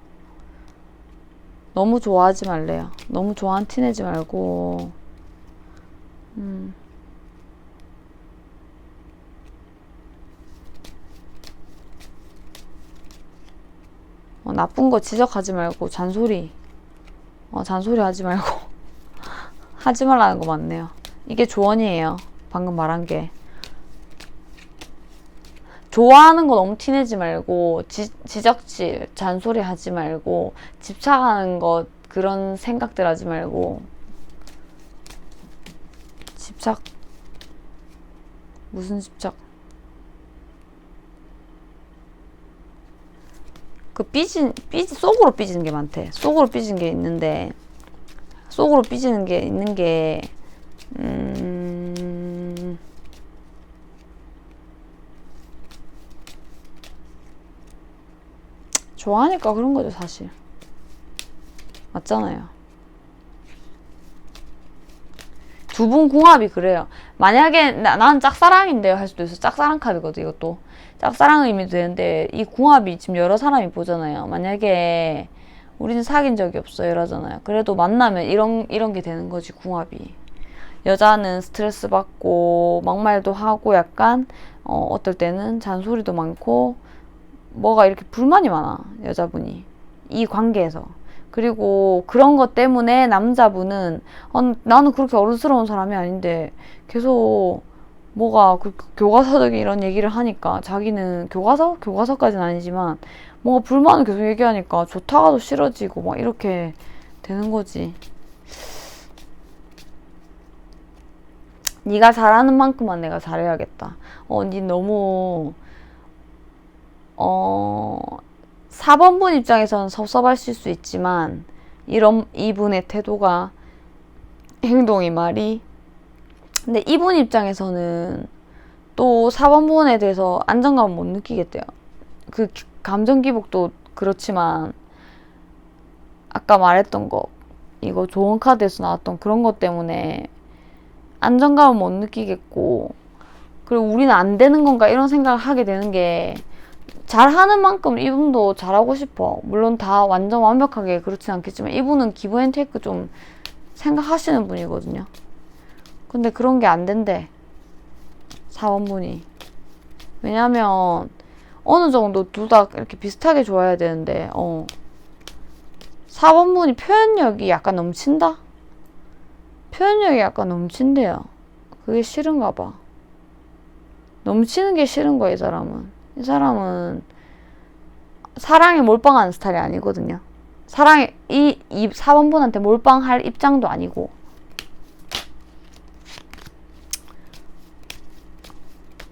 너무 좋아하지 말래요. 너무 좋아하는 티 내지 말고 나쁜 거 지적하지 말고 잔소리 잔소리 하지 말고 하지 말라는 거 맞네요. 이게 조언이에요. 방금 말한 게 좋아하는 거 너무 티내지 말고, 지적질, 잔소리 하지 말고, 집착하는 것, 그런 생각들 하지 말고, 집착, 무슨 집착? 속으로 삐지는 게 많대. 속으로 삐지는 게 있는데, 속으로 삐지는 게 있는 게, 좋아하니까 그런 거죠, 사실. 맞잖아요. 두 분 궁합이 그래요. 만약에 난 짝사랑인데요 할 수도 있어. 짝사랑 카드거든, 이것도. 짝사랑 의미도 되는데 이 궁합이 지금 여러 사람이 보잖아요. 만약에 우리는 사귄 적이 없어 이러잖아요. 그래도 만나면 이런 게 되는 거지, 궁합이. 여자는 스트레스 받고 막말도 하고 약간 어떨 때는 잔소리도 많고 뭐가 이렇게 불만이 많아, 여자분이. 이 관계에서. 그리고 그런 것 때문에 남자분은 나는 그렇게 어른스러운 사람이 아닌데 계속 뭐가 교과서적인 이런 얘기를 하니까 자기는 교과서까지는 아니지만 뭔가 불만을 계속 얘기하니까 좋다가도 싫어지고 막 이렇게 되는 거지. 네가 잘하는 만큼만 내가 잘해야겠다. 니 너무 4번분 입장에서는 섭섭하실 수 있지만 이분의 태도가, 행동이, 말이, 근데 이분 입장에서는 또 4번분에 대해서 안정감을 못 느끼겠대요. 그 감정 기복도 그렇지만 아까 말했던 거, 이거 좋은 카드에서 나왔던 그런 것 때문에 안정감을 못 느끼겠고, 그리고 우리는 안 되는 건가 이런 생각을 하게 되는 게, 잘하는 만큼 이분도 잘하고 싶어. 물론 다 완전 완벽하게 그렇진 않겠지만 이분은 기브 앤 테이크 좀 생각하시는 분이거든요. 근데 그런 게 안 된대, 4번분이. 왜냐면 어느 정도 둘 다 이렇게 비슷하게 좋아야 되는데 4번분이 표현력이 약간 넘친다? 표현력이 약간 넘친대요. 그게 싫은가 봐. 넘치는 게 싫은 거야, 이 사람은. 이 사람은 사랑에 몰빵하는 스타일이 아니거든요. 사랑에, 이 4번분한테 몰빵할 입장도 아니고.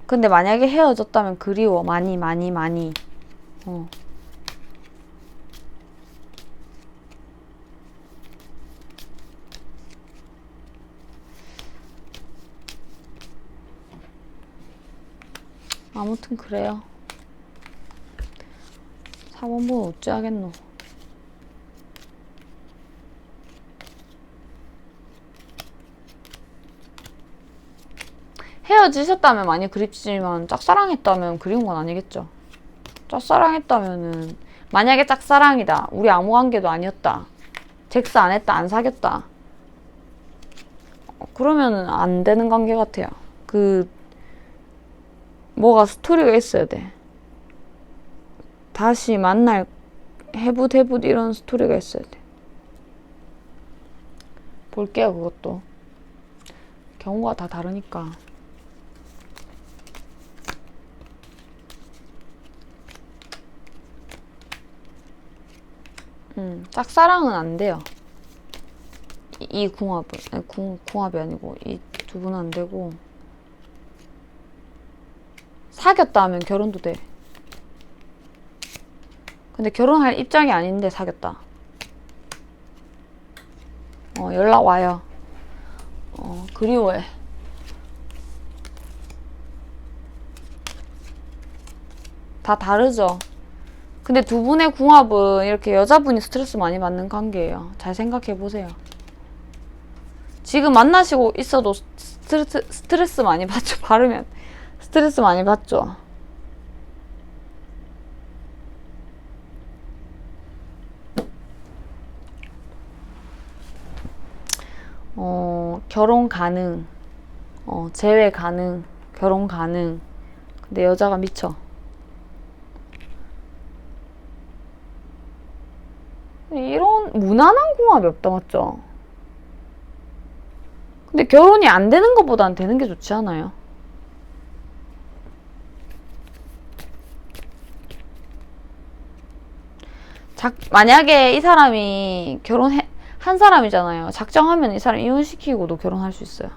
근데 만약에 헤어졌다면 그리워. 많이. 아무튼 그래요. 4번분 어찌하겠노. 헤어지셨다면 많이 그립지만 짝사랑했다면 그리운 건 아니겠죠. 짝사랑했다면은, 만약에 짝사랑이다, 우리 아무 관계도 아니었다, 잭스 안 했다, 안 사귀었다, 그러면은 안 되는 관계 같아요. 뭐가 스토리가 있어야 돼. 다시 만날 해붓 이런 스토리가 있어야 돼. 볼게요, 그것도. 경우가 다 다르니까. 짝사랑은 안 돼요. 이 궁합은. 아니, 궁합이 아니고 이 두 분은 안 되고, 사귀었다 하면 결혼도 돼. 근데 결혼할 입장이 아닌데 사귀었다. 연락 와요. 그리워해. 다 다르죠. 근데 두 분의 궁합은 이렇게 여자분이 스트레스 많이 받는 관계예요. 잘 생각해 보세요. 지금 만나시고 있어도 스트레스 많이 받죠. 바르면 스트레스 많이 받죠. 결혼 가능, 재회 가능, 결혼 가능. 근데 여자가 미쳐. 이런 무난한 궁합이 없다, 맞죠? 근데 결혼이 안 되는 것보다는 되는 게 좋지 않아요? 만약에 이 사람이 한 사람이잖아요. 작정하면 이 사람 이혼시키고도 결혼할 수 있어요.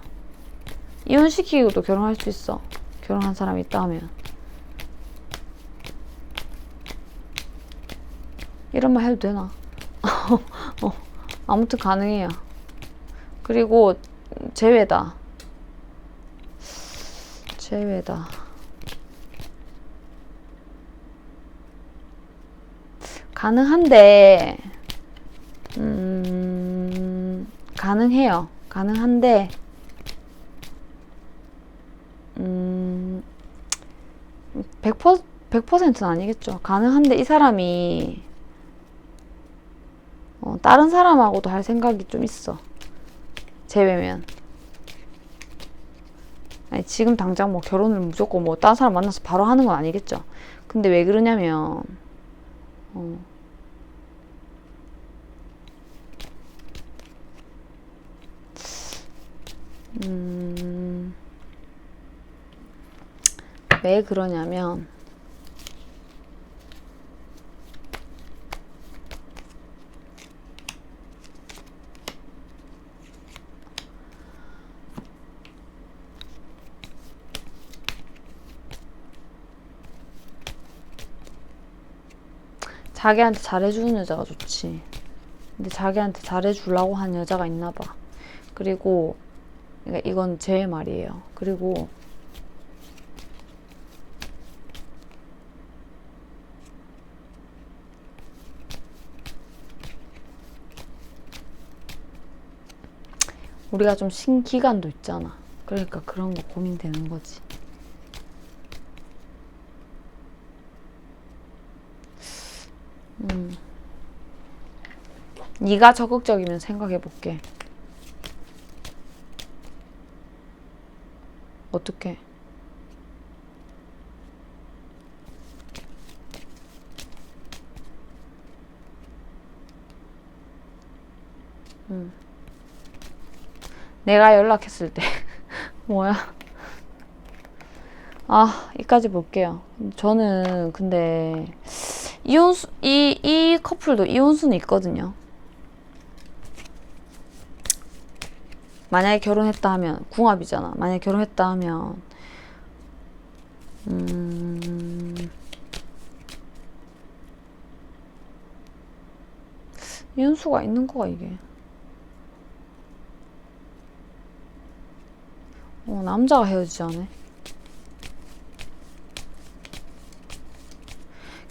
이혼시키고도 결혼할 수 있어. 결혼한 사람이 있다 하면. 이런 말 해도 되나? 아무튼 가능해요. 그리고 제외다. 가능한데 가능해요. 가능한데 100%는 아니겠죠. 가능한데 이 사람이 다른 사람하고도 할 생각이 좀 있어. 제외면. 아니, 지금 당장 뭐 결혼을 무조건 뭐 다른 사람 만나서 바로 하는 건 아니겠죠. 근데 왜 그러냐면 왜 그러냐면 자기한테 잘해주는 여자가 좋지. 근데 자기한테 잘해주려고 하는 여자가 있나봐. 그리고 그러니까 이건 제 말이에요. 그리고 우리가 좀 신기간도 있잖아. 그러니까 그런 거 고민되는 거지. 네가 적극적이면 생각해볼게. 어떻게? 내가 연락했을 때 뭐야? 이까지 볼게요. 저는 근데 이 커플도 이혼수는 있거든요. 만약에 결혼했다 하면 궁합이잖아. 만약에 결혼했다 하면 이혼수가 있는 거야 이게. 남자가 헤어지지 않아?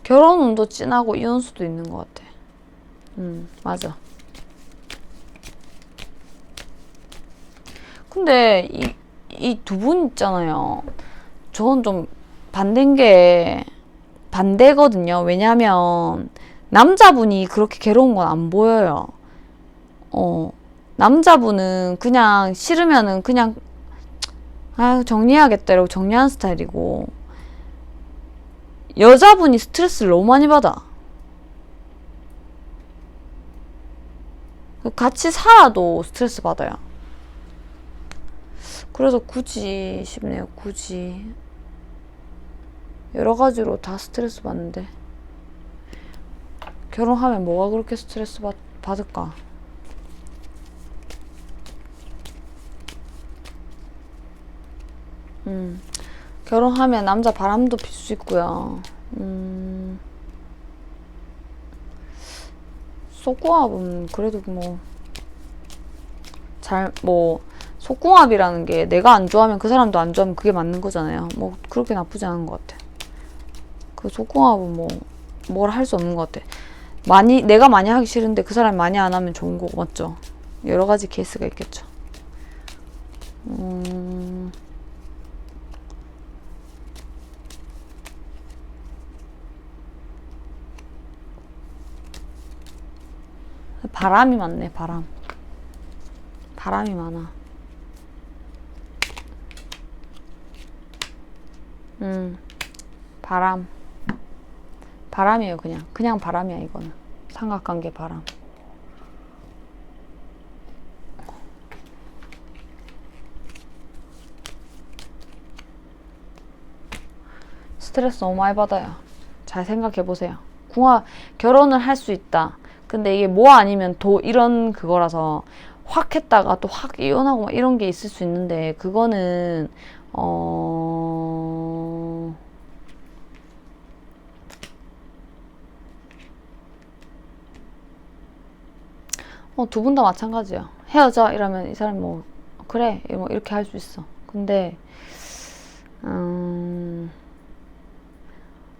결혼 운도 진하고 이혼수도 있는 것 같아. 맞아. 근데 이 두 분 있잖아요. 저는 좀 반대거든요. 왜냐면 남자분이 그렇게 괴로운 건 안 보여요. 남자분은 그냥 싫으면은 그냥 정리해야겠다 이러고 정리하는 스타일이고, 여자분이 스트레스를 너무 많이 받아. 같이 살아도 스트레스 받아요. 그래서 굳이 싶네요. 굳이. 여러 가지로 다 스트레스 받는데 결혼하면 뭐가 그렇게 스트레스 받을까? 결혼하면 남자 바람도 필 수 있고요. 속궁합은 그래도 속궁합이라는 게 내가 안 좋아하면 그 사람도 안 좋아하면 그게 맞는 거잖아요. 그렇게 나쁘지 않은 것 같아. 그 속궁합은 뭘 할 수 없는 것 같아. 내가 많이 하기 싫은데 그 사람이 많이 안 하면 좋은 거고, 맞죠? 여러 가지 케이스가 있겠죠. 바람이 많네, 바람이 많아. 바람이에요. 그냥 바람이야. 이거는 삼각관계 바람. 스트레스 너무 많이 받아요. 잘 생각해보세요. 결혼을 할 수 있다. 근데 이게 뭐 아니면 이런 그거라서 확 했다가 또 확 이혼하고 막 이런 게 있을 수 있는데, 그거는, 두 분 다 마찬가지야. 헤어져 이러면 이 사람 뭐 그래 뭐 이렇게 할 수 있어. 근데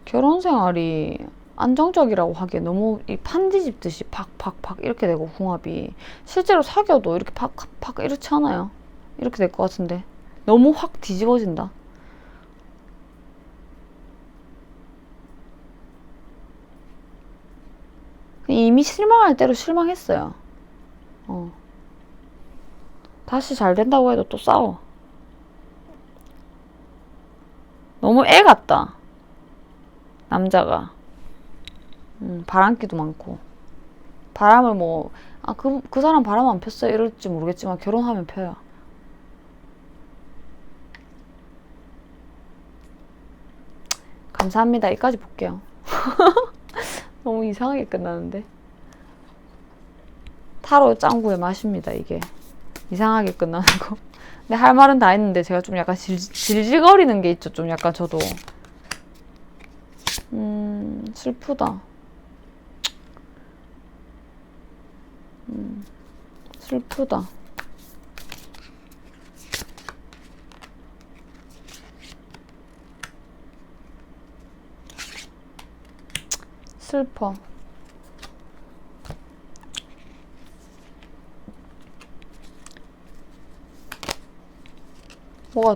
결혼 생활이 안정적이라고 하기에 너무 이 판지 집듯이 팍팍팍 이렇게 되고, 궁합이 실제로 사귀어도 이렇게 팍팍 이렇지 않아요. 이렇게 될 것 같은데 너무 확 뒤집어진다. 이미 실망할 대로 실망했어요. 다시 잘 된다고 해도 또 싸워. 너무 애 같다, 남자가. 바람기도 많고. 바람을 뭐, 그 사람 바람 안 폈어요 이럴지 모르겠지만 결혼하면 펴요. 감사합니다. 여기까지 볼게요. 너무 이상하게 끝나는데. 타로 짱구의 맛입니다, 이게. 이상하게 끝나는 거. 근데 할 말은 다 했는데 제가 좀 약간 질질거리는 게 있죠. 좀 약간 저도. 슬프다. 슬프다. 슬퍼.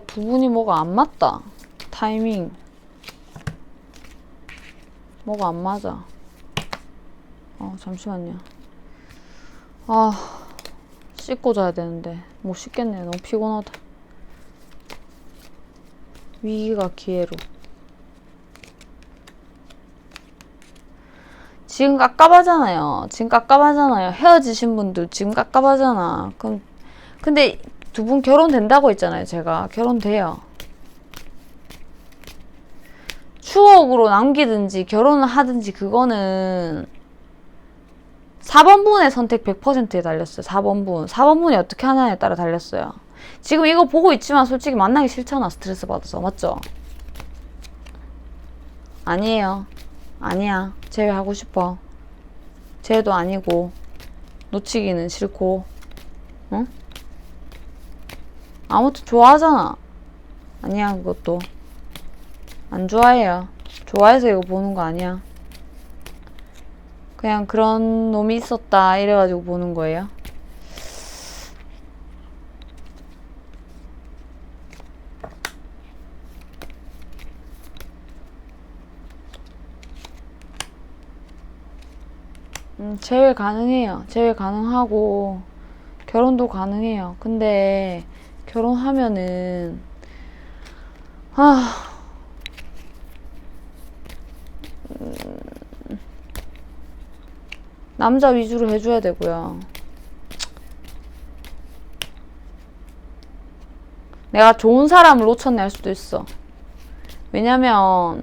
두 분이 뭐가 안 맞다. 타이밍. 뭐가 안 맞아. 잠시만요. 씻고 자야 되는데 못 씻겠네. 너무 피곤하다. 위기가 기회로. 지금 깝깝하잖아요. 헤어지신 분들 지금 깝깝하잖아. 근데 두 분 결혼된다고 했잖아요. 제가 결혼돼요. 추억으로 남기든지 결혼을 하든지 그거는 4번분의 선택 100%에 달렸어요. 4번분이 어떻게 하냐에 따라 달렸어요. 지금 이거 보고 있지만 솔직히 만나기 싫잖아. 스트레스 받아서. 맞죠? 아니에요. 아니야. 제외하고 싶어. 제외도 아니고 놓치기는 싫고. 응? 아무튼 좋아하잖아. 아니야. 그것도 안 좋아해요. 좋아해서 이거 보는 거 아니야. 그냥 그런 놈이 있었다 이래가지고 보는 거예요. 제외 가능해요. 제외 가능하고 결혼도 가능해요. 근데 결혼하면은 남자 위주로 해줘야 되고요. 내가 좋은 사람을 놓쳤네 할 수도 있어. 왜냐면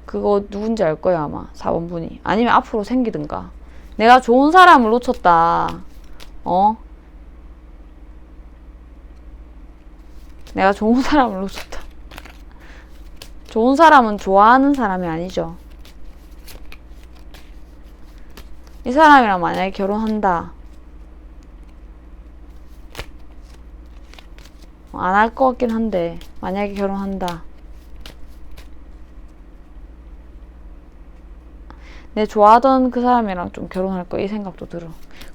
그거 누군지 알 거야 아마 4번분이. 아니면 앞으로 생기든가. 내가 좋은 사람을 놓쳤다. 내가 좋은 사람을 놓쳤다. 좋은 사람은 좋아하는 사람이 아니죠. 이 사람이랑 만약에 결혼한다. 안 할 것 같긴 한데 만약에 결혼한다. 내 좋아하던 그 사람이랑 좀 결혼할 거 이 생각도 들어.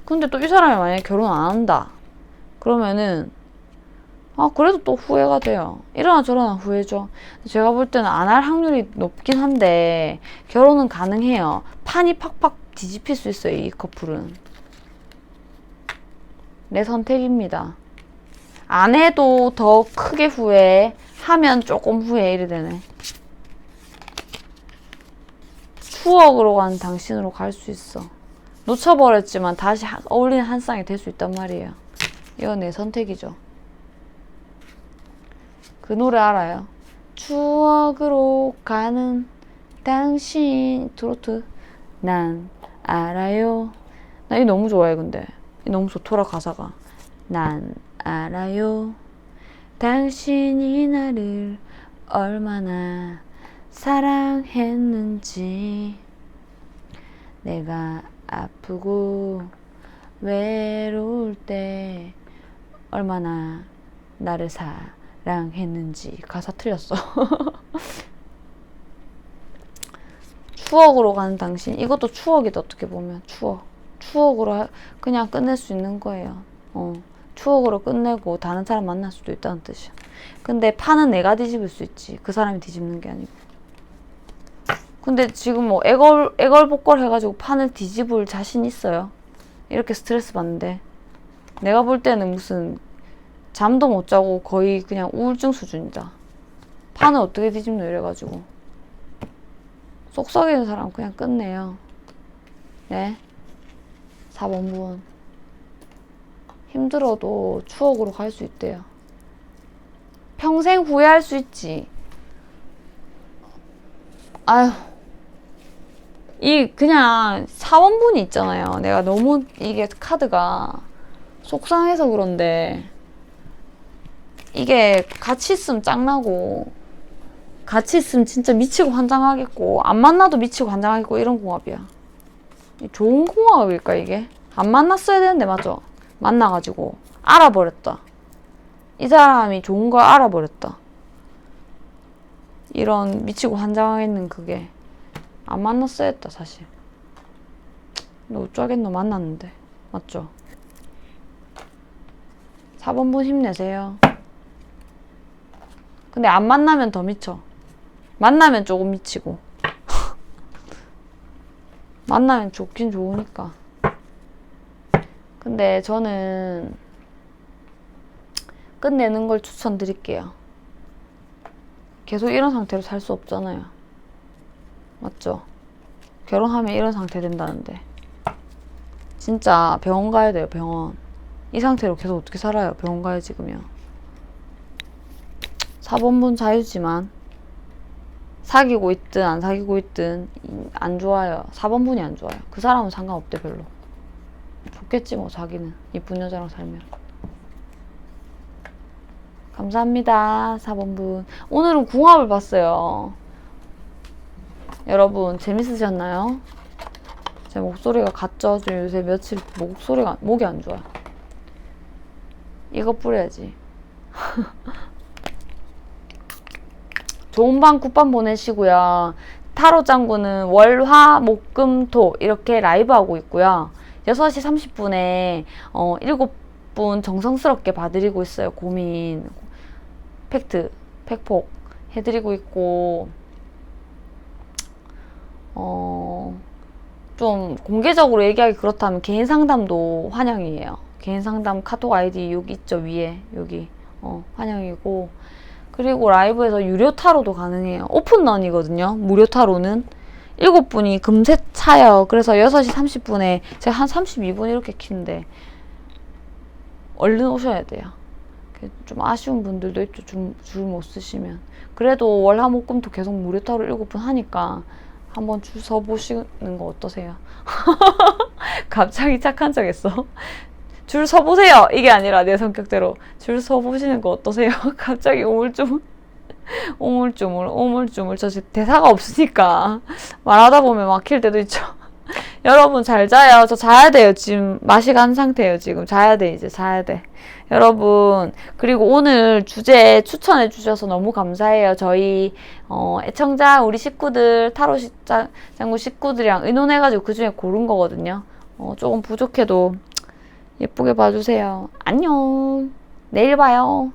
근데 또 이 사람이 만약에 결혼 안 한다. 그러면은 그래도 또 후회가 돼요. 이러나 저러나 후회죠. 제가 볼 때는 안 할 확률이 높긴 한데 결혼은 가능해요. 판이 팍팍 뒤집힐 수 있어요. 이 커플은. 내 선택입니다. 안 해도 더 크게 후회, 하면 조금 후회 이래 되네. 추억으로 간 당신으로 갈 수 있어. 놓쳐버렸지만 다시 어울리는 한 쌍이 될 수 있단 말이에요. 이건 내 선택이죠. 그 노래 알아요? 추억으로 가는 당신. 트로트. 난 알아요. 나 이 너무 좋아해. 근데 이 너무 좋더라 가사가. 난 알아요. 당신이 나를 얼마나 사랑했는지. 내가 아프고 외로울 때 얼마나 나를 사랑했는지. 가사 틀렸어. 추억으로 가는 당신. 이것도 추억이다. 어떻게 보면 추억으로 그냥 끝낼 수 있는 거예요. 추억으로 끝내고 다른 사람 만날 수도 있다는 뜻이야. 근데 판은 내가 뒤집을 수 있지. 그 사람이 뒤집는 게 아니고. 근데 지금 뭐 애걸복걸 해가지고 판을 뒤집을 자신 있어요? 이렇게 스트레스 받는데. 내가 볼 때는 무슨 잠도 못 자고 거의 그냥 우울증 수준이다. 판을 어떻게 뒤집노 이래가지고. 속 썩이는 사람 그냥 끝내요. 네. 4번분. 힘들어도 추억으로 갈 수 있대요. 평생 후회할 수 있지. 아휴. 그냥 4번분이 있잖아요. 내가 너무 이게 카드가 속상해서 그런데 이게 같이 있으면 짱나고 같이 있으면 진짜 미치고 환장하겠고 안 만나도 미치고 환장하겠고 이런 궁합이야. 좋은 궁합일까 이게? 안 만났어야 되는데 맞죠? 만나가지고 알아버렸다. 이 사람이 좋은 걸 알아버렸다. 이런 미치고 환장하겠는 그게 안 만났어야 했다 사실. 근데 어쩌겠노 만났는데. 맞죠? 4번분 힘내세요. 근데 안 만나면 더 미쳐. 만나면 조금 미치고. 만나면 좋긴 좋으니까. 근데 저는 끝내는 걸 추천드릴게요. 계속 이런 상태로 살 수 없잖아요. 맞죠? 결혼하면 이런 상태 된다는데. 진짜 병원 가야 돼요, 병원. 이 상태로 계속 어떻게 살아요? 병원 가야지, 그러면. 4번분 자유지만 사귀고 있든 안 사귀고 있든 안 좋아요. 4번분이 안 좋아요. 그 사람은 상관없대 별로. 좋겠지 뭐 자기는. 이쁜 여자랑 살면. 감사합니다. 4번분. 오늘은 궁합을 봤어요. 여러분 재밌으셨나요? 제 목소리가 갔죠? 저 요새 며칠 목이 안 좋아요. 이거 뿌려야지. 좋은 밤 굿밤 보내시고요. 타로 짱구는 월, 화, 목, 금, 토 이렇게 라이브 하고 있고요. 6시 30분에 7분 정성스럽게 봐드리고 있어요. 고민, 팩트, 팩폭 해드리고 있고 좀 공개적으로 얘기하기 그렇다면 개인 상담도 환영이에요. 개인 상담 카톡 아이디 여기 있죠, 위에. 여기 환영이고, 그리고 라이브에서 유료 타로도 가능해요. 오픈런이거든요. 무료 타로는 7분이 금세 차요. 그래서 6시 30분에 제가 한 32분 이렇게 키는데 얼른 오셔야 돼요. 좀 아쉬운 분들도 있죠. 줄 못 쓰시면. 그래도 월화목금토 계속 무료 타로 7분 하니까 한번 줄 서보시는 거 어떠세요? 갑자기 착한 척 했어. 줄 서보세요! 이게 아니라 내 성격대로 줄 서보시는 거 어떠세요? 갑자기 오물쭈물. 저 대사가 없으니까 말하다 보면 막힐 때도 있죠. 여러분 잘 자요. 저 자야 돼요. 지금 마시 간 상태예요. 지금 자야 돼. 이제 자야 돼. 여러분, 그리고 오늘 주제 추천해 주셔서 너무 감사해요. 저희 애청자 우리 식구들 타로 짱구 식구들이랑 의논해가지고 그 중에 고른 거거든요. 조금 부족해도 예쁘게 봐주세요. 안녕. 내일 봐요.